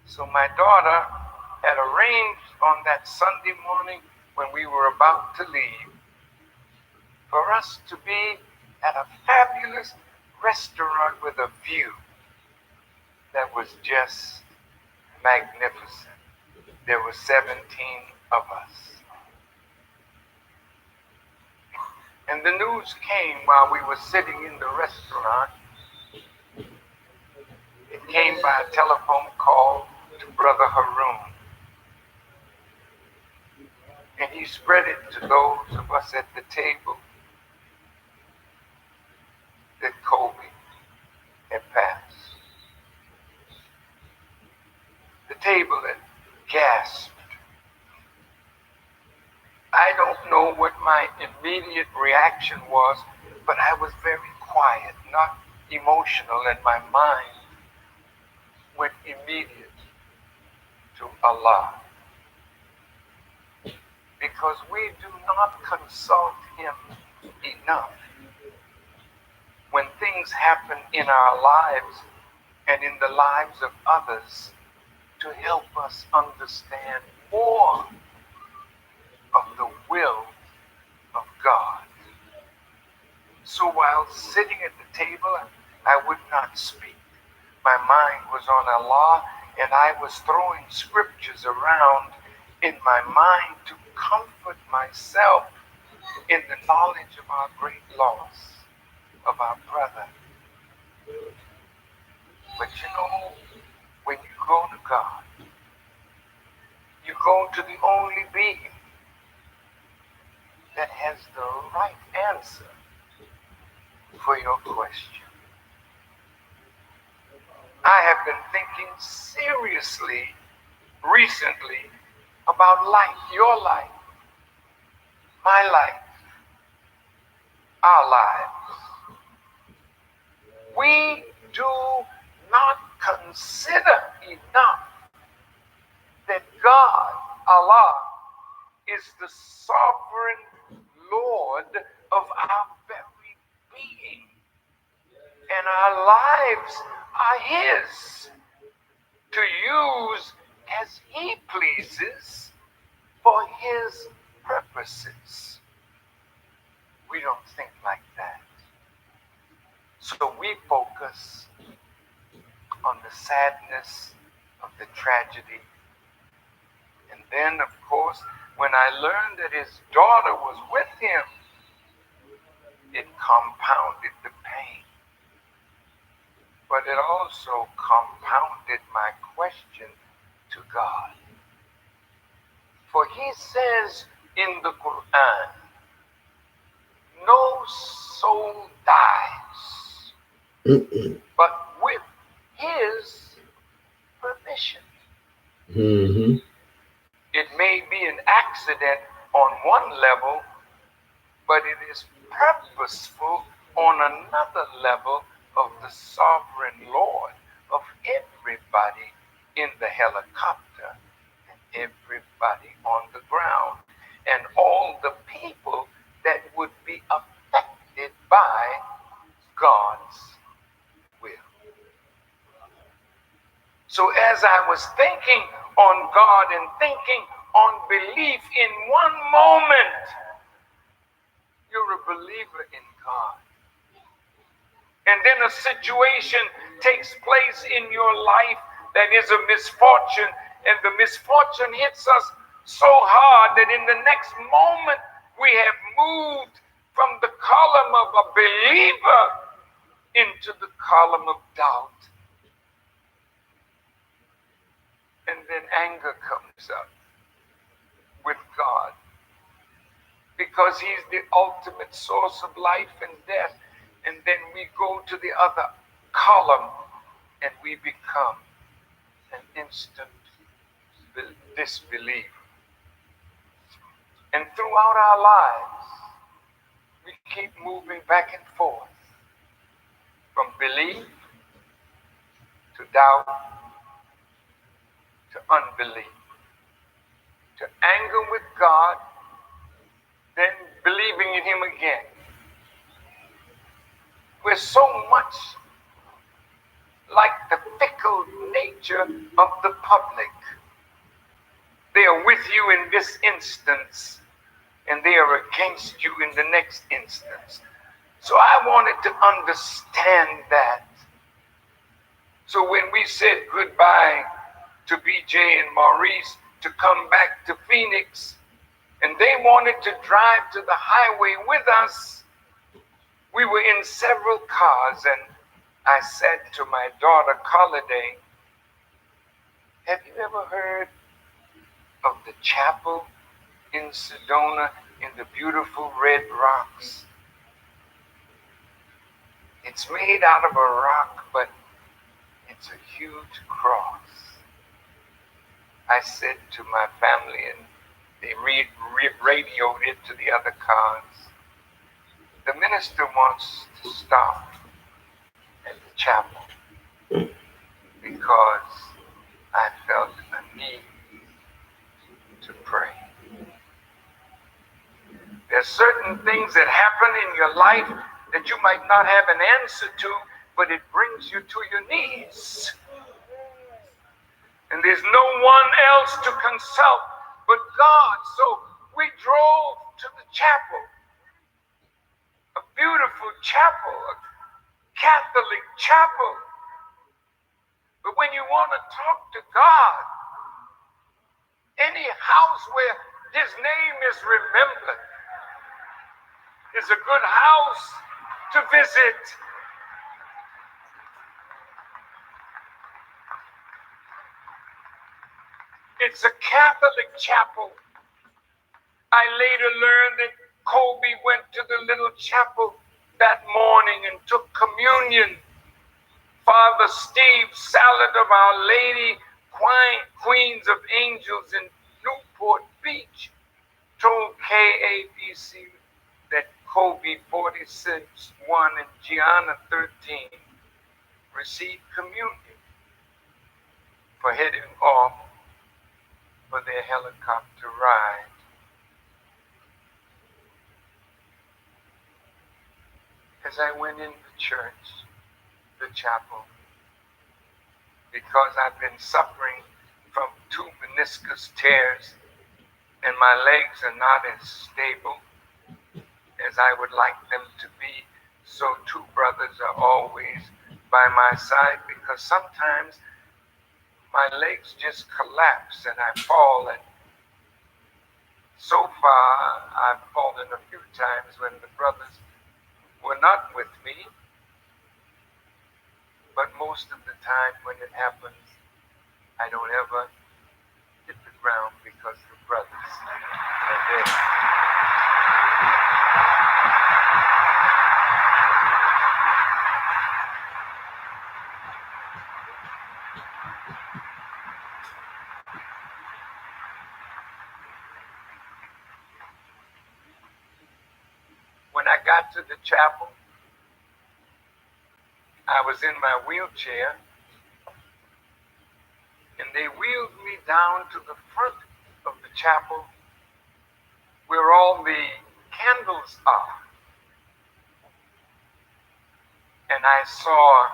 So my daughter had arranged on that Sunday morning when we were about to leave for us to be at a fabulous restaurant with a view that was just magnificent. There were 17 of us. And the news came while we were sitting in the restaurant. It came by a telephone call to Brother Haroon. And he spread it to those of us at the table that Kobe had passed. The table had gasped. I don't know what my immediate reaction was, but I was very quiet, not emotional, and my mind went immediate to Allah. Because we do not consult him enough when things happen in our lives and in the lives of others to help us understand more of the will of God. So while sitting at the table, I would not speak. My mind was on Allah, and I was throwing scriptures around in my mind to comfort myself in the knowledge of our great loss of our brother. But you know, when you go to God, you go to the only being that has the right answer for your question. I have been thinking seriously recently about life, your life, my life, our lives. We do not consider enough that God, Allah, is the sovereign Lord of our very being. And our lives are His to use as He pleases for His purposes. We don't think like that. So we focus on the sadness of the tragedy. And then, of course, when I learned that his daughter was with him, it compounded the pain. but it also compounded my question to God. For he says in the Quran, no soul dies but with his permission. Mm-hmm. It may be an accident on one level, but it is purposeful on another level of the sovereign Lord of everybody in the helicopter and everybody on the ground and all the people that would be affected by God's will. So as I was thinking on God and thinking on belief in one moment, you're a believer in God. And then a situation takes place in your life that is a misfortune, and the misfortune hits us so hard that in the next moment we have moved from the column of a believer into the column of doubt. And then anger comes up with God because he's the ultimate source of life and death. And then we go to the other column and we become an instant disbeliever. And throughout our lives, we keep moving back and forth from belief to doubt to unbelief to anger with God, then believing in him again. We're so much like the fickle nature of the public. They are with you in this instance, and they are against you in the next instance. So I wanted to understand that. So when we said goodbye to BJ and Maurice to come back to Phoenix, and they wanted to drive to the highway with us, we were in several cars, and I said to my daughter, Holiday, have you ever heard of the chapel in Sedona in the beautiful red rocks? It's made out of a rock, but it's a huge cross. I said to my family, and they radioed it to the other cars, the minister wants to stop at the chapel because I felt a need to pray. There's certain things that happen in your life that you might not have an answer to, but it brings you to your knees. And there's no one else to consult but God. So we drove to the chapel, a beautiful chapel, a Catholic chapel. But when you want to talk to God, any house where his name is remembered is a good house to visit. It's a Catholic chapel. I later learned that Kobe went to the little chapel that morning and took communion. Father Steve, Salad of Our Lady, Queens of Angels in Newport Beach, told KABC that Kobe 46-1 and Gianna 13 received communion for heading off for their helicopter ride. As I went in the church, the chapel, because I've been suffering from 2 meniscus tears and my legs are not as stable as I would like them to be. So 2 brothers are always by my side because sometimes my legs just collapse and I fall. And so far, I've fallen a few times when the brothers were not with me. But most of the time when it happens, I don't ever hit the ground because the brothers are there. When I got to the chapel, I was in my wheelchair, and they wheeled me down to the front of the chapel where all the candles are. And I saw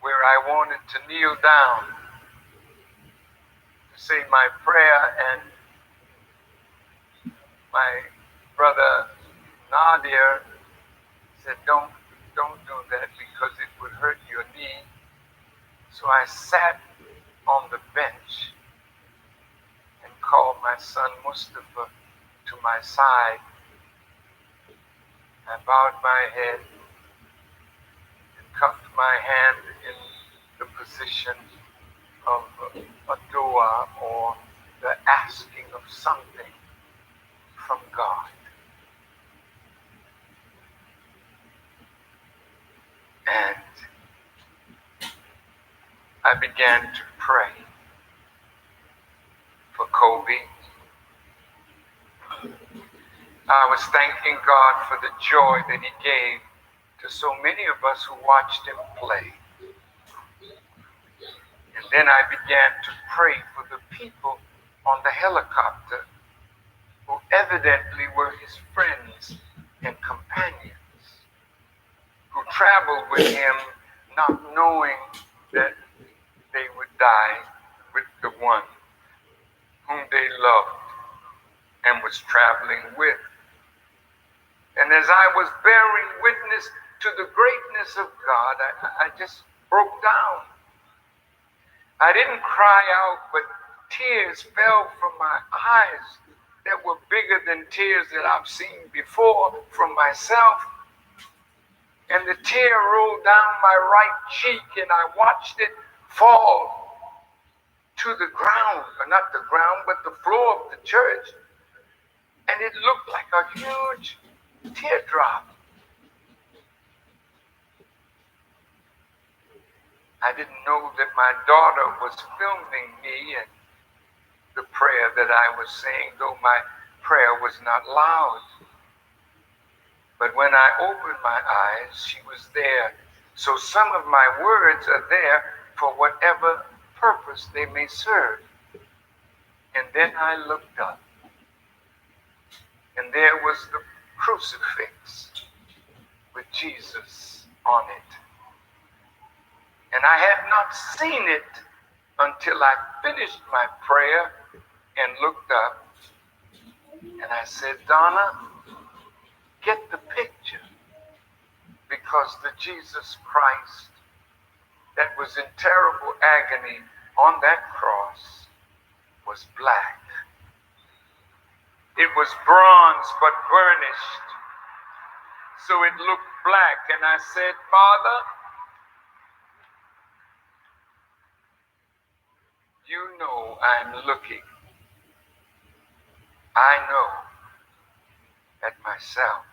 where I wanted to kneel down to say my prayer, and my brother Nadir said, don't do that because it would hurt your knee. So I sat on the bench and called my son Mustafa to my side. I bowed my head and cupped my hand in the position of a dua, or the asking of something from God. And I began to pray for Kobe. I was thanking God for the joy that he gave to so many of us who watched him play. And then I began to pray for the people on the helicopter who evidently were his friends and companions, who traveled with him not knowing that they would die with the one whom they loved and was traveling with. And as I was bearing witness to the greatness of God, I just broke down. I didn't cry out, but tears fell from my eyes that were bigger than tears that I've seen before from myself. And the tear rolled down my right cheek, and I watched it fall to the ground, or not the ground, but the floor of the church. And it looked like a huge teardrop. I didn't know that my daughter was filming me and the prayer that I was saying, though my prayer was not loud. But when I opened my eyes, she was there. So some of my words are there for whatever purpose they may serve. And then I looked up, and there was the crucifix with Jesus on it. And I had not seen it until I finished my prayer and looked up. And I said, Donna, get the picture, because the Jesus Christ that was in terrible agony on that cross was black. It was bronze but burnished, so it looked black. And I said, Father, you know I'm looking. I know at myself.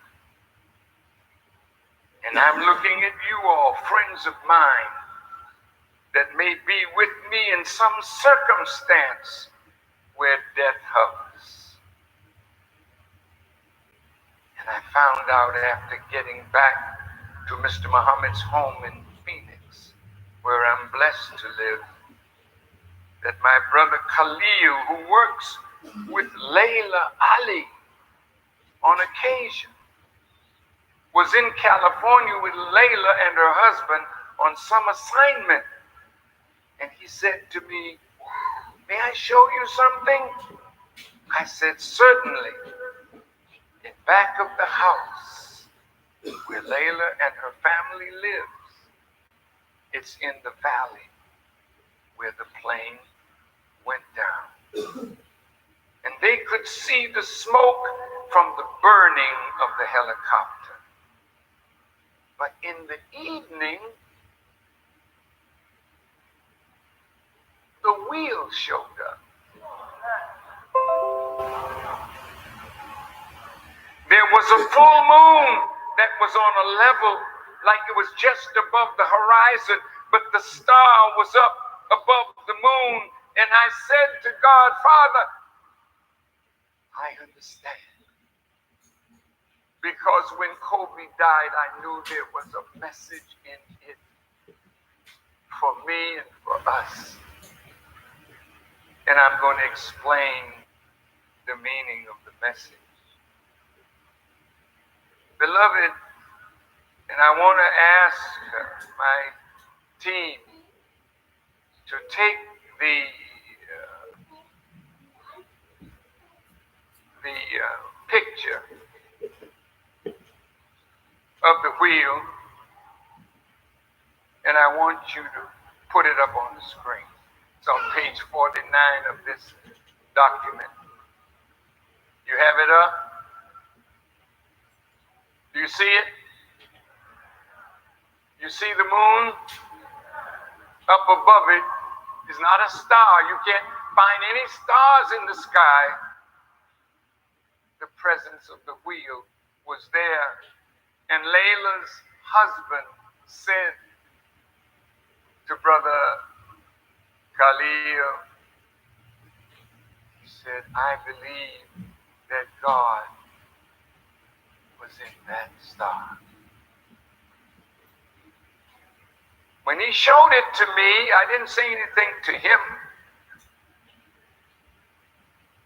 And I'm looking at you all, friends of mine, that may be with me in some circumstance where death hovers. And I found out after getting back to Mr. Muhammad's home in Phoenix, where I'm blessed to live, that my brother Khalil, who works with Layla Ali on occasion, was in California with Layla and her husband on some assignment. And he said to me, may I show you something? I said, certainly. In back of the house where Layla and her family lives, it's in the valley where the plane went down. And they could see the smoke from the burning of the helicopter. But in the evening, wheel showed up. There was a full moon that was on a level like it was just above the horizon, but the star was up above the moon. And I said to God, Father, I understand. Because when Kobe died, I knew there was a message in it for me and for us. And I'm going to explain the meaning of the message. Beloved, and I want to ask my team to take the picture of the wheel, and I want you to put it up on the screen. It's on page 49 of this document. You have it up? Do you see it? You see the moon? Up above it is not a star. You can't find any stars in the sky. The presence of the wheel was there. And Layla's husband said to Brother Khalil, he said, I believe that God was in that star. When he showed it to me, I didn't say anything to him,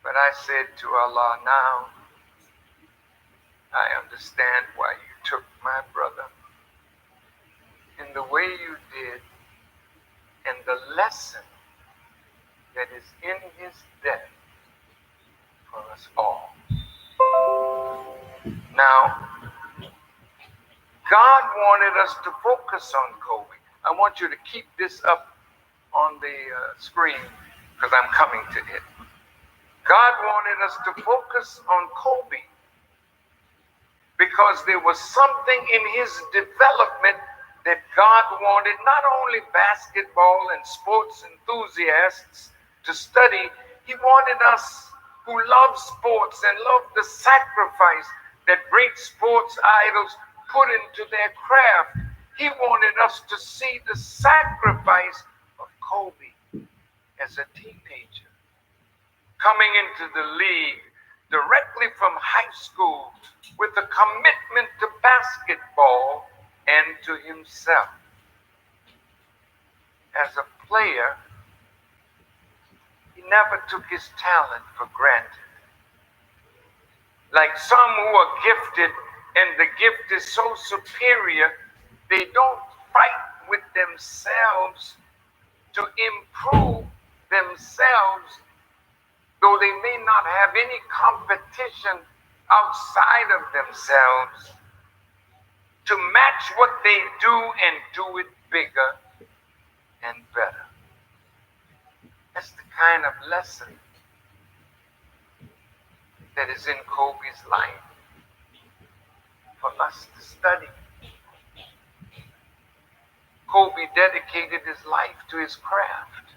but I said to Allah, now I understand why you took my brother in the way you did, and the lesson that is in his death for us all. Now, God wanted us to focus on Kobe. I want you to keep this up on the screen because I'm coming to it. God wanted us to focus on Kobe because there was something in his development that God wanted not only basketball and sports enthusiasts to study, he wanted us who love sports and love the sacrifice that great sports idols put into their craft. He wanted us to see the sacrifice of Kobe as a teenager, coming into the league directly from high school with a commitment to basketball and to himself. As a player, he never took his talent for granted. Like some who are gifted and the gift is so superior, they don't fight with themselves to improve themselves, though they may not have any competition outside of themselves, to match what they do and do it bigger and better. That's the kind of lesson that is in Kobe's life for us to study. Kobe dedicated his life to his craft.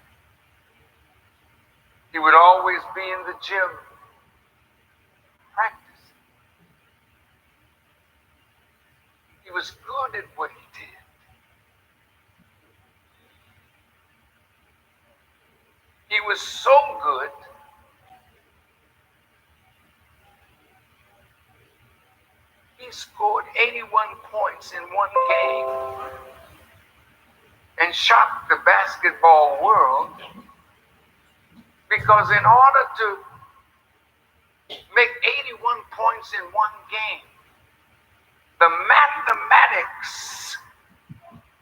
He would always be in the gym practicing. He was good at what he did. He was so good he scored 81 points in one game and shocked the basketball world, because in order to make 81 points in one game, the mathematics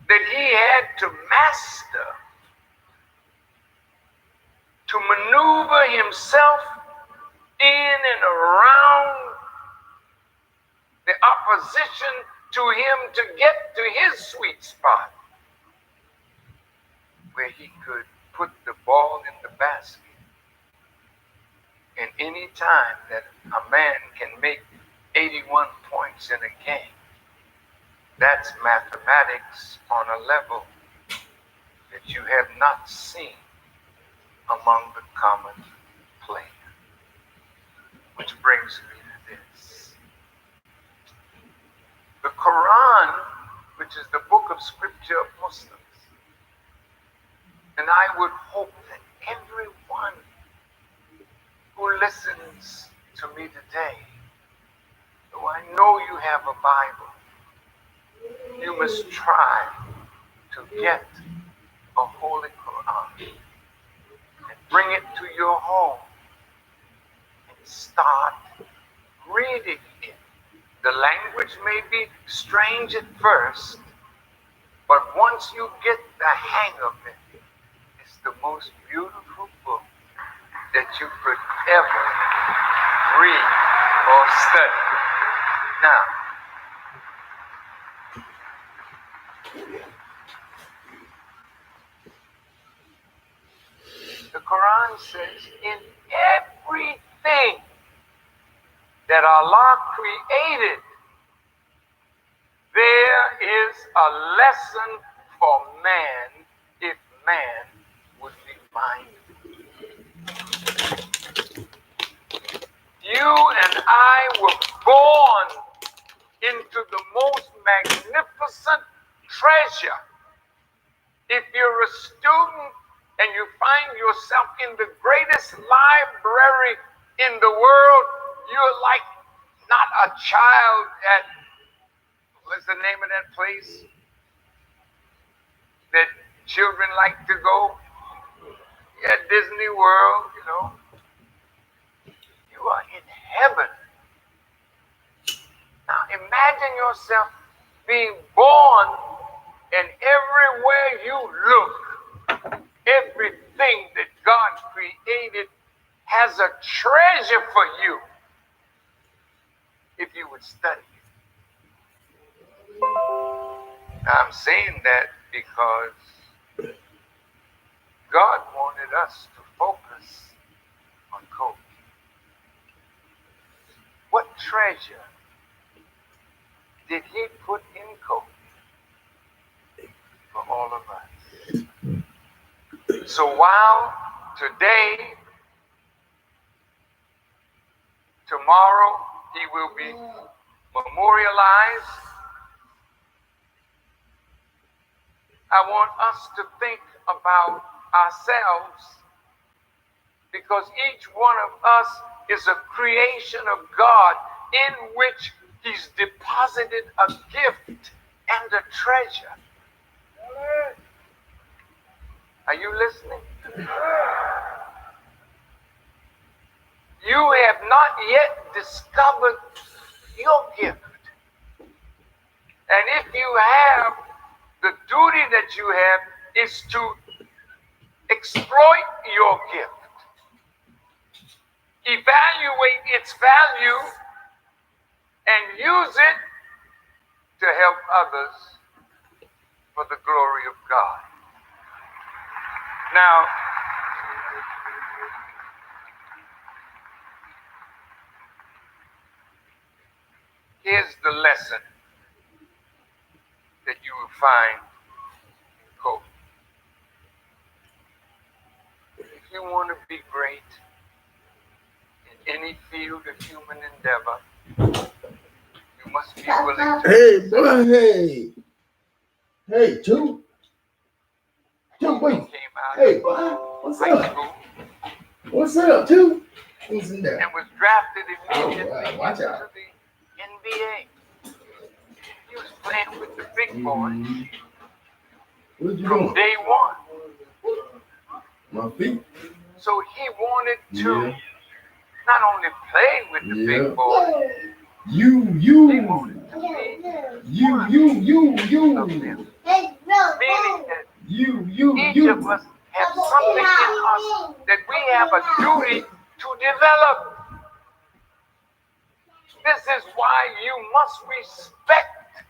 that he had to master to maneuver himself in and around the opposition to him to get to his sweet spot where he could put the ball in the basket. And any time that a man can make 81 points in a game, that's mathematics on a level that you have not seen among the common plan. Which brings me to this. The Quran, which is the book of scripture of Muslims, and I would hope that everyone who listens to me today, though I know you have a Bible, you must try to get a Holy Quran and bring it to your home and start reading it. The language may be strange at first, but once you get the hang of it, it's the most beautiful book that you could ever read or study. Now, the Quran says, in everything that Allah created, there is a lesson for man if man would be mindful. You and I were born into the most magnificent treasure. If you're a student and you find yourself in the greatest library in the world, you're like not a child at, what's the name of that place that children like to go? Yeah, Disney World, you know. You are in heaven. Now imagine yourself being born, and everywhere you look, everything that God created has a treasure for you if you would study it. Now, I'm saying that because God wanted us to focus on Kobe. What treasure did he put in Kobe for all of us? So while today, tomorrow, he will be memorialized, I want us to think about ourselves, because each one of us is a creation of God in which he's deposited a gift and a treasure. Are you listening? You have not yet discovered your gift. And if you have, the duty that you have is to exploit your gift, evaluate its value, and use it to help others for the glory of God. Now, here's the lesson that you will find in Kobe. If you want to be great in any field of human endeavor, you must be willing to. Hey, boy, hey. Hey, two. Two, wait. Hey, boy, what's up? School, What's up, two? Who's in there? and was drafted immediately Oh, wow. Watch into out. the NBA. He was playing with the big boys What you from doing? day one. My feet. So he wanted to not only play with the big boys, he wanted to be of them. Meaning that each of us have something in us that we have a duty to develop. This is why you must respect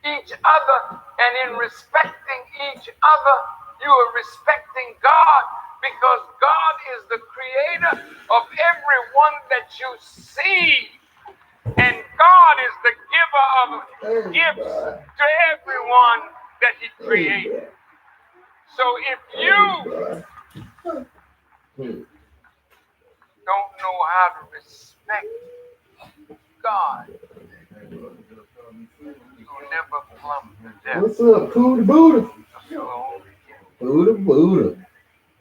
each other, and in respecting each other, you are respecting God, because God is the creator of everyone that you see, and God is the giver of gifts to everyone that he created. So if you don't know how to respect God, you'll never plumb the depth What's up, Buddha Buddha? of your own beginning. Buddha Buddha.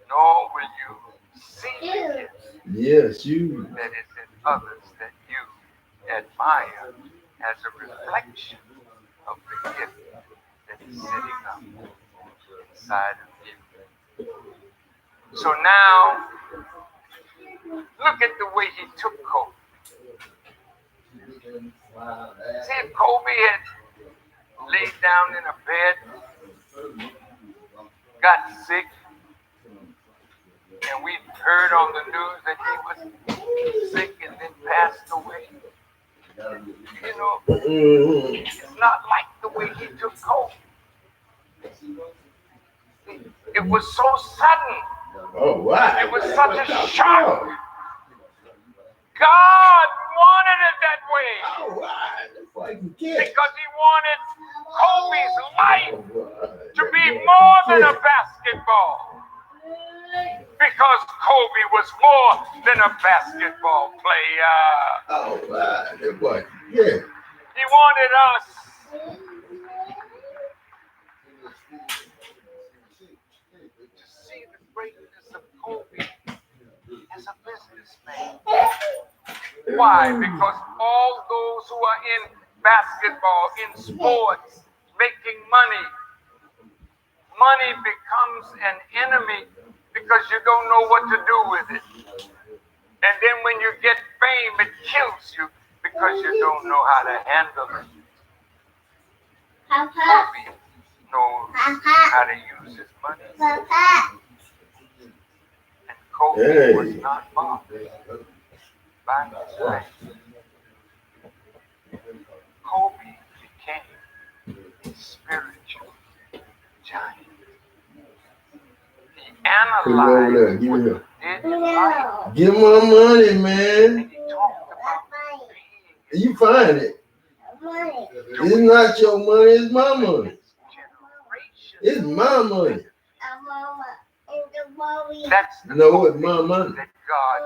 Nor will you see the gifts Yes, you. that is in others that you admire as a reflection of the gift that is sitting up inside of you. So now, look at the way he took Kobe. See, if Kobe had laid down in a bed, got sick, and we heard on the news that he was sick and then passed away. You know, it's not like the way he took Kobe. It was so sudden. Oh, wow. It was such a shock. God wanted it that way. Oh, wow. Because he wanted Kobe's life to be more than a basketball. Because Kobe was more than a basketball player. Oh, wow. That boy, yeah. He wanted us to see the greatness of Kobe as a businessman. Why? Because all those who are in basketball, in sports, making money, money becomes an enemy because you don't know what to do with it. And then when you get fame, it kills you because you don't know how to handle it. Kobe knows how to use his money. And Kobe was not bothered by his fame. Kobe became a spiritual giant. He analyzed what he did in life. Give my money, man. And he talked about being You find it. It's not your money, it's my money. It's my money. That's the no, it's my money. That God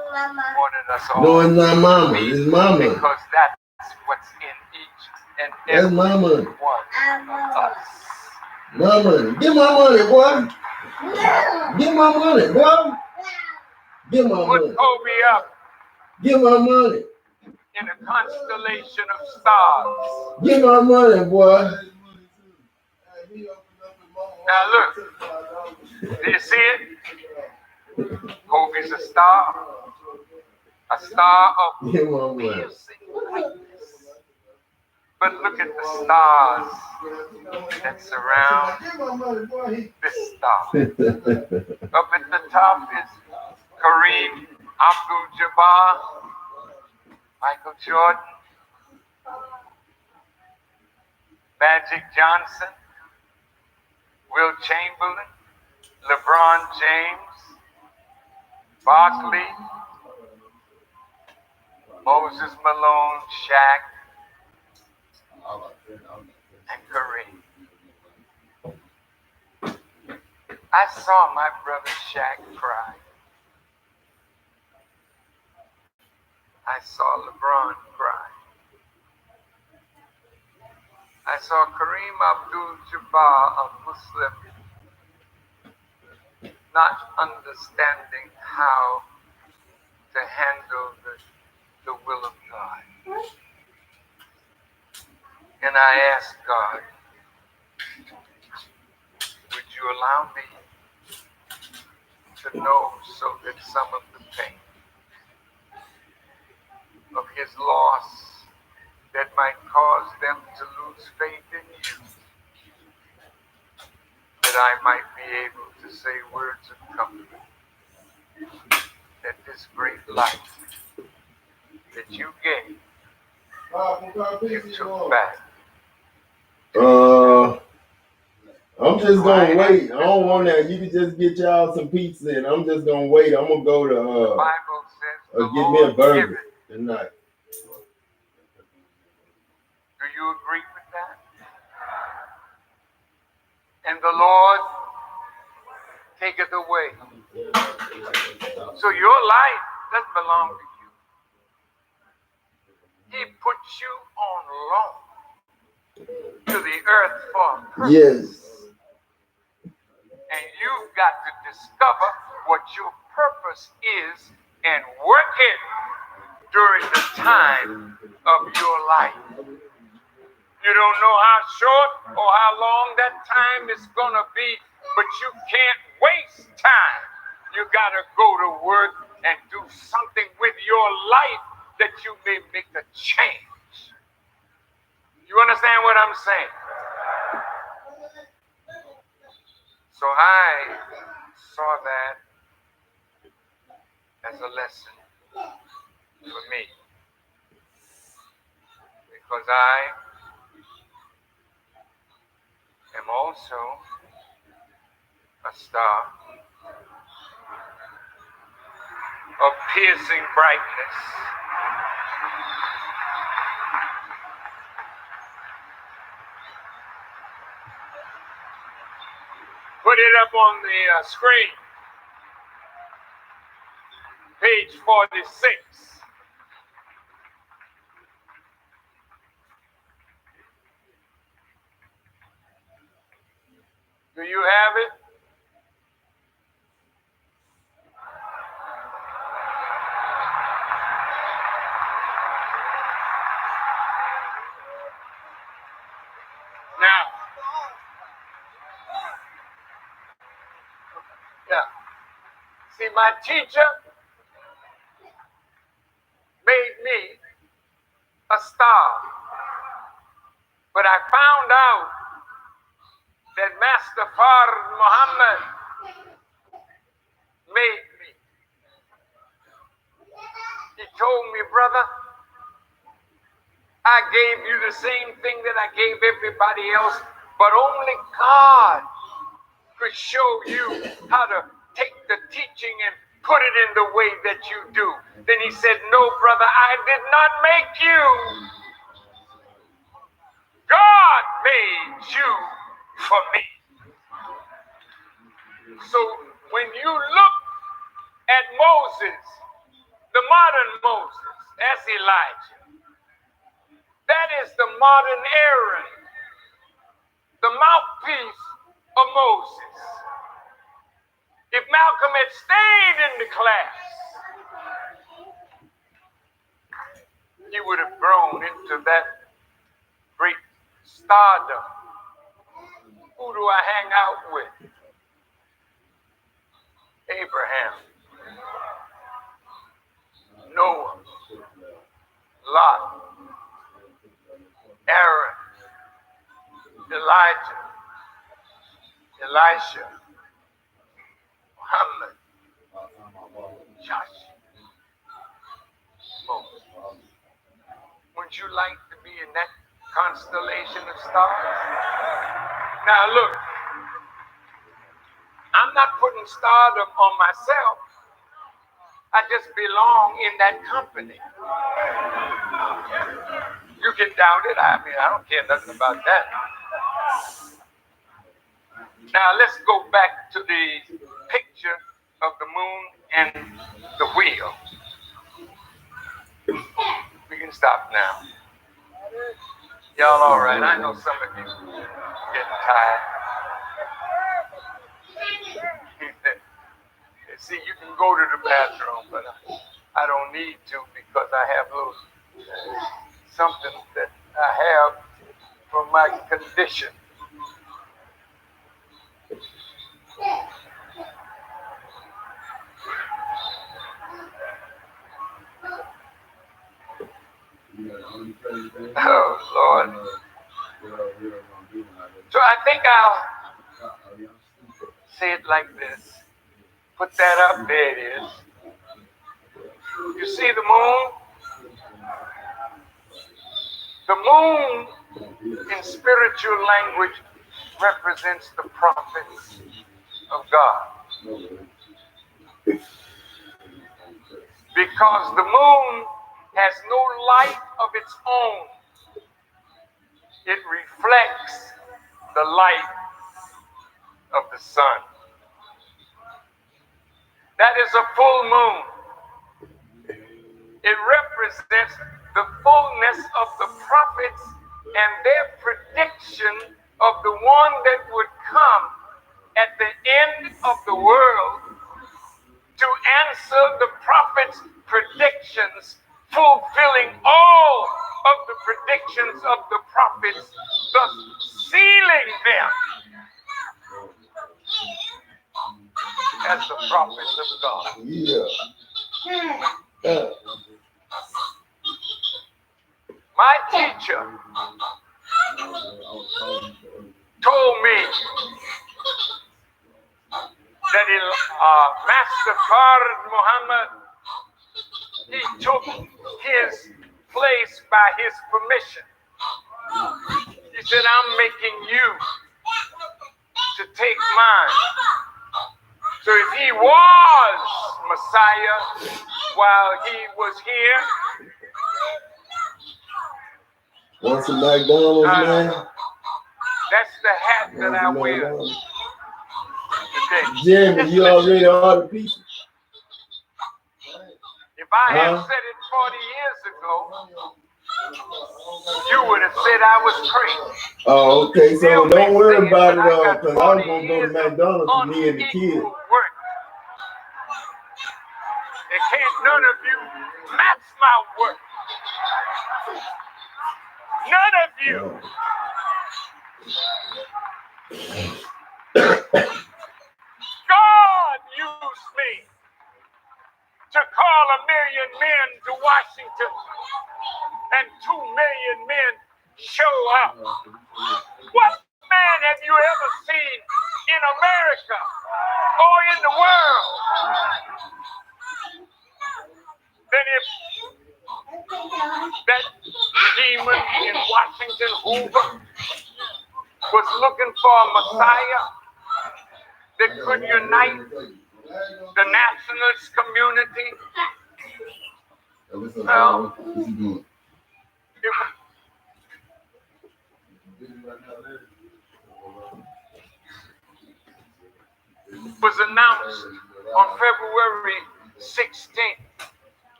wanted us all. No, it's not my money. It's my money. Because that's what's in each and That's every my money. one of us. My money. Give my money, boy. Give my money, boy. Give my money. Put Kobe up Give my money. in a constellation of stars. Give my money, boy. Now look, do you see it? Kobe's a star of Give my money. piercing brightness. But look at the stars that surround this star. Up at the top is Kareem Abdul-Jabbar, Michael Jordan, Magic Johnson, Will Chamberlain, LeBron James, Barkley, Moses Malone, Shaq, and Kareem. I saw my brother Shaq cry. I saw LeBron cry. I saw Kareem Abdul-Jabbar, a Muslim, not understanding how to handle the will of God. And I asked God, would you allow me to know so that some of the pain of his loss that might cause them to lose faith in you, that I might be able to say words of comfort, that this great life that you gave, you took back. I'm just gonna wait. I don't want that. You can just get y'all some pizza and I'm just gonna wait. I'm gonna go to the Bible says get me a burger tonight. Do you agree with that? And the Lord taketh away So your life doesn't belong to you. He puts you on loan to the earth for a purpose. Yes. And you've got to discover what your purpose is and work it during the time of your life. You don't know how short or how long that time is going to be, but you can't waste time. You got to go to work and do something with your life that you may make a change. You understand what I'm saying? So I saw that as a lesson for me, because I am also a star of piercing brightness. Put it up on the screen. Page 46. Do you have it? Now, yeah. See, my teacher made me a star. But I found out that Master Farrakhan Muhammad made me. He told me, brother, I gave you the same thing that I gave everybody else, but only God could show you how to take the teaching and put it in the way that you do. Then he said, no, brother, I did not make you. God made you for me. So when you look at Moses, the modern Moses, that's Elijah. That is the modern Aaron, the mouthpiece of Moses. If Malcolm had stayed in the class, he would have grown into that great stardom. Who do I hang out with? Abraham, Noah, Lot, Aaron, Elijah, Elisha, Muhammad, Joshua, Moses. Wouldn't you like to be in that constellation of stars? Now look, I'm not putting stardom on myself. I just belong in that company. You can doubt it. I mean, I don't care nothing about that. Now let's go back to the picture of the moon and the wheel. We can stop now. Y'all all right? I know some of you getting tired. See, you can go to the bathroom, but I don't need to because I have little something that I have for my condition. Oh, Lord. So I think I'll say it like this. Put that up. There it is. You see the moon? The moon, in spiritual language, represents the prophets of God. Because the moon has no light of its own. It reflects the light of the sun. That is a full moon. It represents the fullness of the prophets and their prediction of the one that would come at the end of the world to answer the prophets' predictions, fulfilling all of the predictions of the prophets, thus sealing them as the prophets of God. My teacher told me that Master Fard Muhammad, he took his place by his permission. He said, I'm making you to take mine. So if he was Messiah while he was here, want some McDonald's, man? That's the hat that I wear today. Jimmy, you already ordered pizza? If I had said it 40 years ago, you would have said I was crazy. Oh, okay. So Still don't worry saying, about it, but I got because I was 40 going to go to years of McDonald's for me and the unequal kids. work. And can't none of you match my work. None of you. God used me to call 1 million men to Washington, and 2 million men show up. What man have you ever seen in America or in the world that if that demon in Washington, Hoover, was looking for a Messiah that could unite the nationalist community? Well, it was announced on February 16th,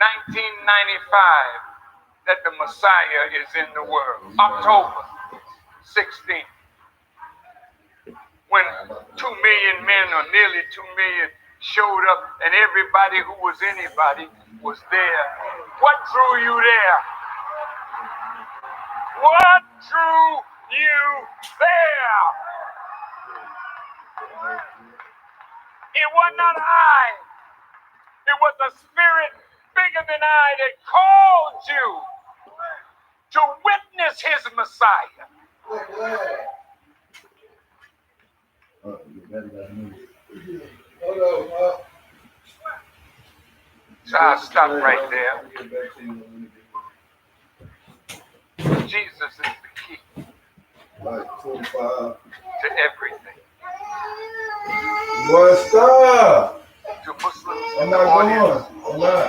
1995, that the Messiah is in the world. October 16th, when 2 million men, or nearly 2 million, showed up, and everybody who was anybody was there. What drew you there? What drew you there? It was not I. It was a spirit bigger than I that called you to witness his Messiah. So I'll stop right there. Jesus is the key to everything. Boy, stop. To Muslims I'm in the not audience going. I'm not.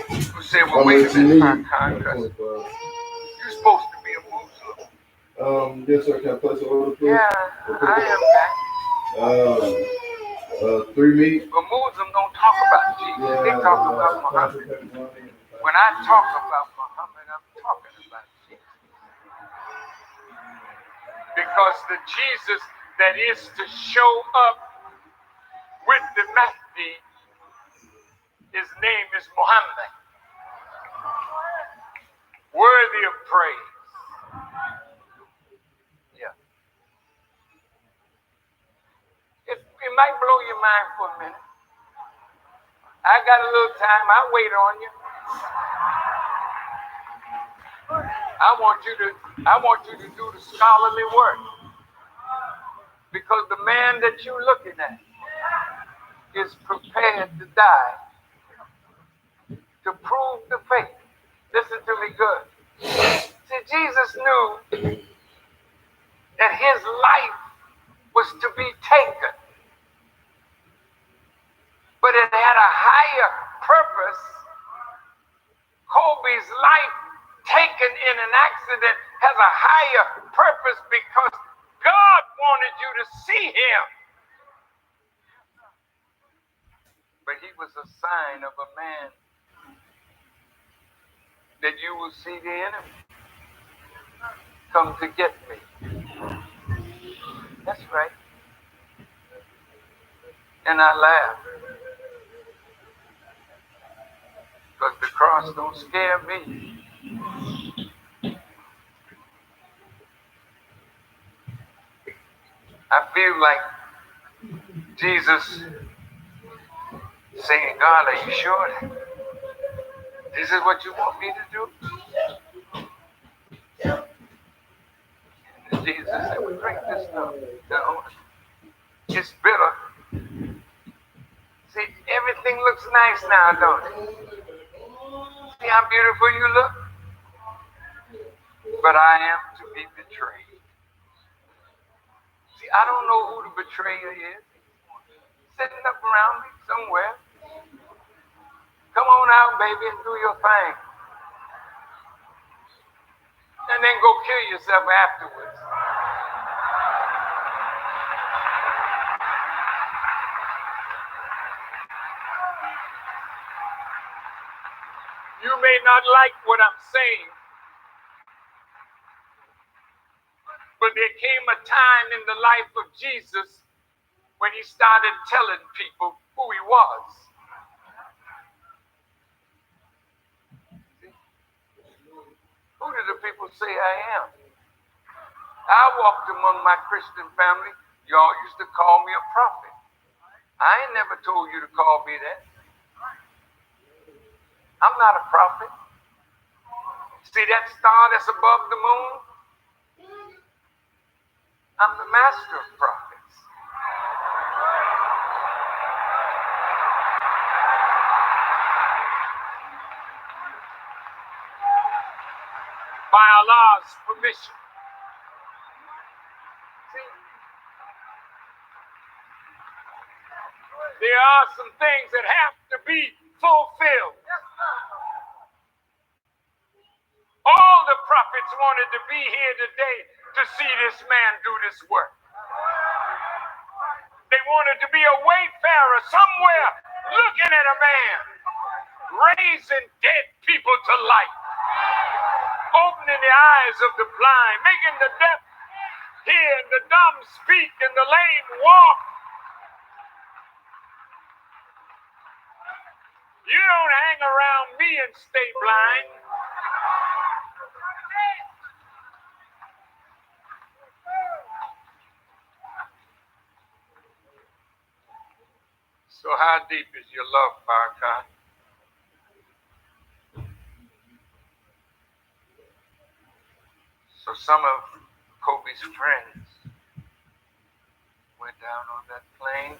who say, well, wait a minute, Farrakhan, because you're supposed to be a Muslim. Yes, sir. Can I place an order, please? Yeah, I am back. 3 meat. But Muslims don't talk about Jesus. They talk about Muhammad. When I talk about Muhammad, I'm talking about Jesus. Because the Jesus that is to show up with the Mahdi, his name is Muhammad. Worthy of praise. Yeah. It might blow your mind for a minute. I got a little time. I'll wait on you. I want you to do the scholarly work. Because the man that you're looking at is prepared to die to prove the faith. Listen to me good. See, Jesus knew that his life was to be taken, but it had a higher purpose. Kobe's life taken in an accident has a higher purpose because God wanted you to see him. but he was a sign of a man that you will see the enemy come to get me. That's right. And I laugh because the cross don't scare me. I feel like Jesus saying, God, are you sure this is what you want me to do? And Jesus said, well, drink this stuff. No, it's bitter. See, everything looks nice now, don't it? See how beautiful you look? But I am to be betrayed. See, I don't know who the betrayer is. Sitting up around me somewhere. Come on out, baby, and do your thing. And then go kill yourself afterwards. You may not like what I'm saying, but there came a time in the life of Jesus when he started telling people who he was. See? Who did the people say I am? I walked among my Christian family. Y'all used to call me a prophet. I ain't never told you to call me that. I'm not a prophet. See that star that's above the moon? I'm the master of prophets. By Allah's permission. See? There are some things that have to be fulfilled. All the prophets wanted to be here today to see this man do this work. They wanted to be a wayfarer somewhere looking at a man raising dead people to life, opening the eyes of the blind, making the deaf hear and the dumb speak and the lame walk. You don't hang around me and stay blind. So how deep is your love, Farrakhan? So some of Kobe's friends went down on that plane.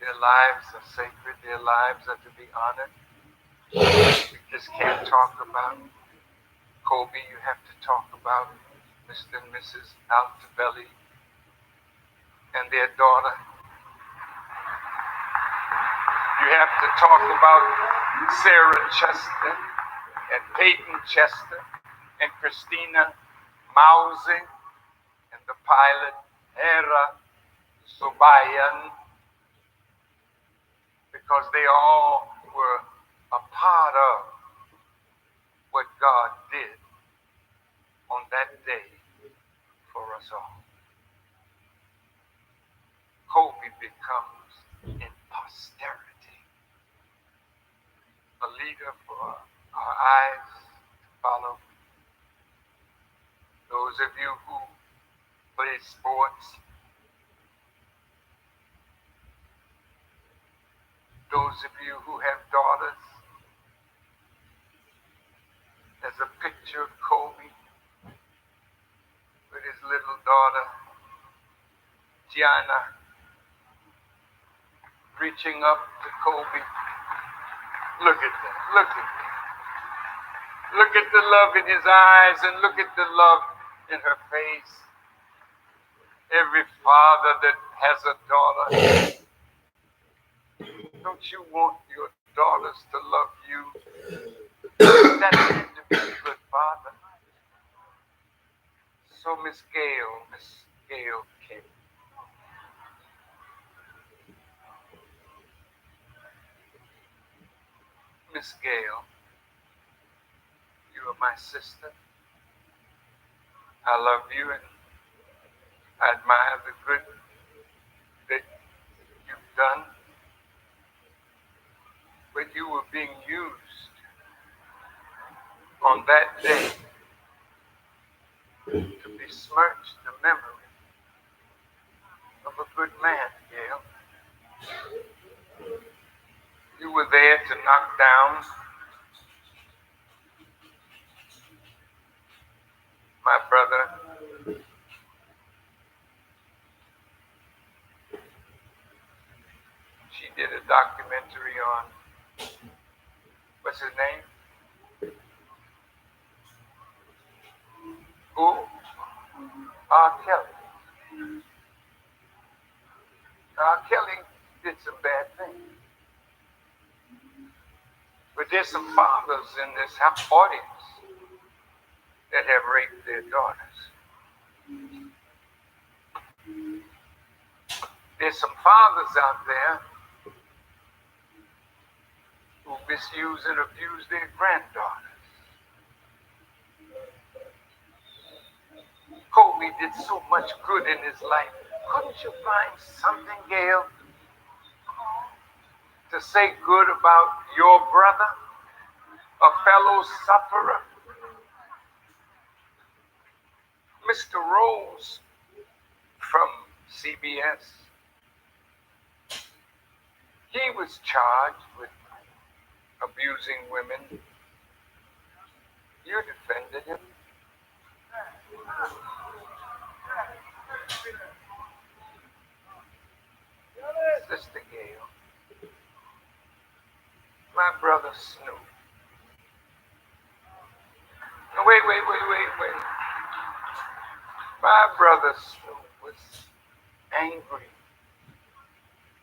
Their lives are sacred. Their lives are to be honored. We just can't talk about Kobe. You have to talk about Mr. and Mrs. Altobelli and their daughter. You have to talk about Sarah Chester and Peyton Chester and Christina Mauser and the pilot Hera Sobayan, because they all were a part of what God did on that day for us all. Kobe becomes in posterity a leader for our eyes to follow. Those of you who play sports, those of you who have daughters, there's a picture of Kobe with his little daughter, Gianna, reaching up to Kobe. Look at that. Look at that. Look at the love in his eyes and look at the love in her face. Every father that has a daughter, don't you want your daughters to love you? That man to be a good father. So Miss Gail came. Miss Gail, you are my sister. I love you and I admire the good that you've done. But you were being used on that day to besmirch the memory of a good man, Gail. You were there to knock down my brother. She did a documentary on, what's his name? Who? R. Kelly. R. Kelly did some bad things. But there's some fathers in this audience that have raped their daughters. There's some fathers out there who misuse and abuse their granddaughters. Kobe did so much good in his life. Couldn't you find something, Gail, to say good about your brother, a fellow sufferer? Mr. Rose from CBS, he was charged with abusing women. You defended him. Sister Gail, my brother Snoop. Wait. My brother Snoop was angry.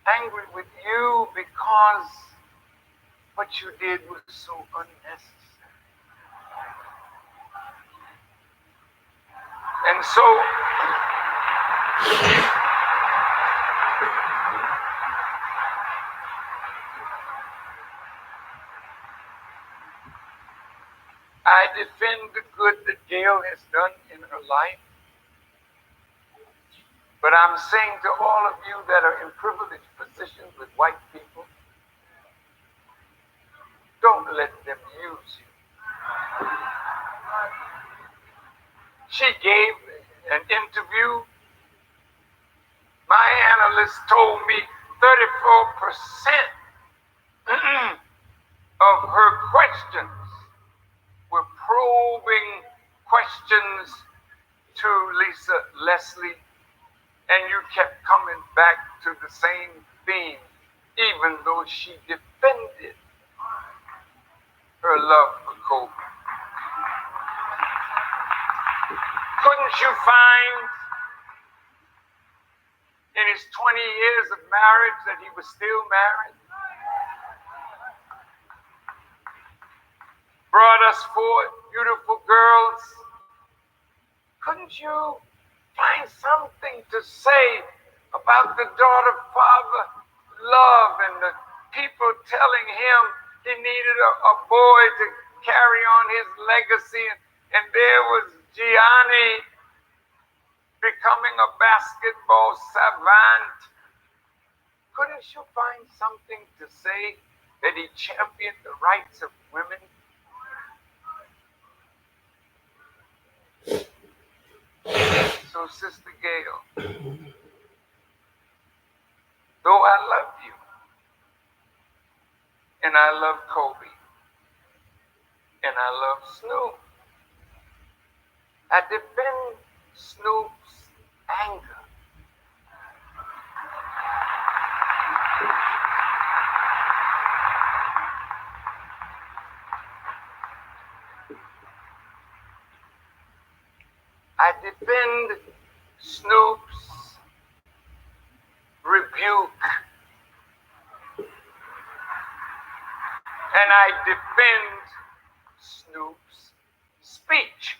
Angry with you because what you did was so unnecessary. And so I defend the good that Gail has done in her life. But I'm saying to all of you that are in privileged positions with white people, don't let them use you. She gave an interview. My analyst told me 34% of her questions were probing questions to Lisa Leslie, and you kept coming back to the same theme, even though she defended her love for Kobe. Couldn't you find in his 20 years of marriage that he was still married? Brought us forth beautiful girls. Couldn't you find something to say about the daughter-father love and the people telling him he needed a boy to carry on his legacy? And there was Gianni becoming a basketball savant. Couldn't you find something to say that he championed the rights of women? So, Sister Gail, though I love you, and I love Kobe, and I love Snoop, I defend Snoop's anger. I defend Snoop's rebuke. And I defend Snoop's speech.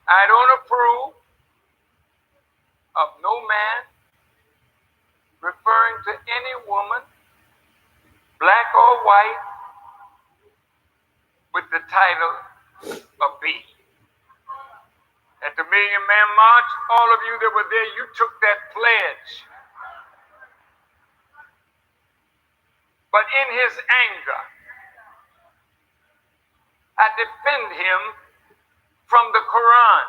I don't approve of no man referring to any woman, black or white, with the title of B. At the Million Man March, all of you that were there, you took that pledge. But in his anger, I defend him from the Quran.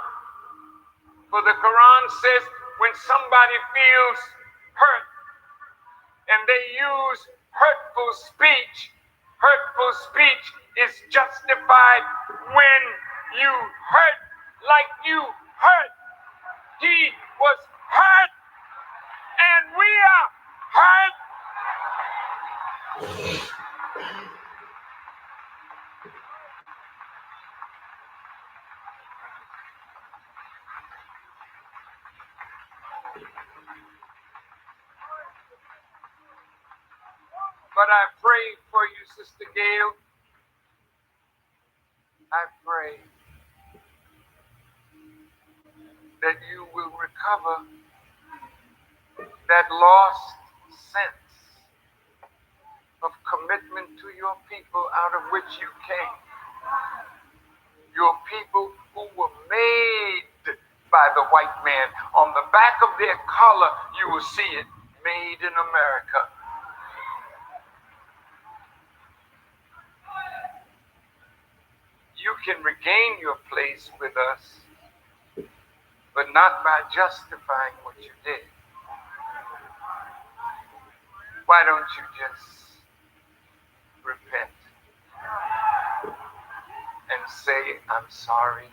For the Quran says when somebody feels hurt and they use hurtful speech is justified when you hurt like you hurt. He was hurt and we are hurt. But I pray for you, Sister Gail. I pray that you will recover that lost sense of commitment to your people out of which you came. Your people who were made by the white man. On the back of their collar, you will see it, made in America. You can regain your place with us, but not by justifying what you did. Why don't you just repent and say, I'm sorry?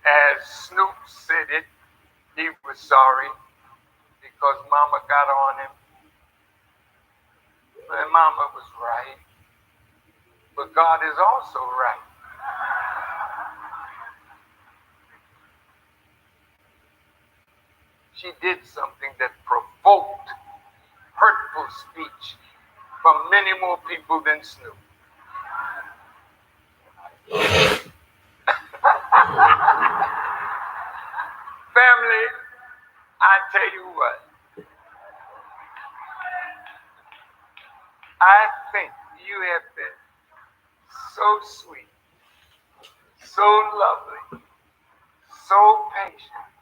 As Snoop said it, he was sorry because Mama got on him. And Mama was right. But God is also right. She did something that provoked hurtful speech from many more people than Snoop. Family, I tell you what, I think you have been so sweet, so lovely, so patient,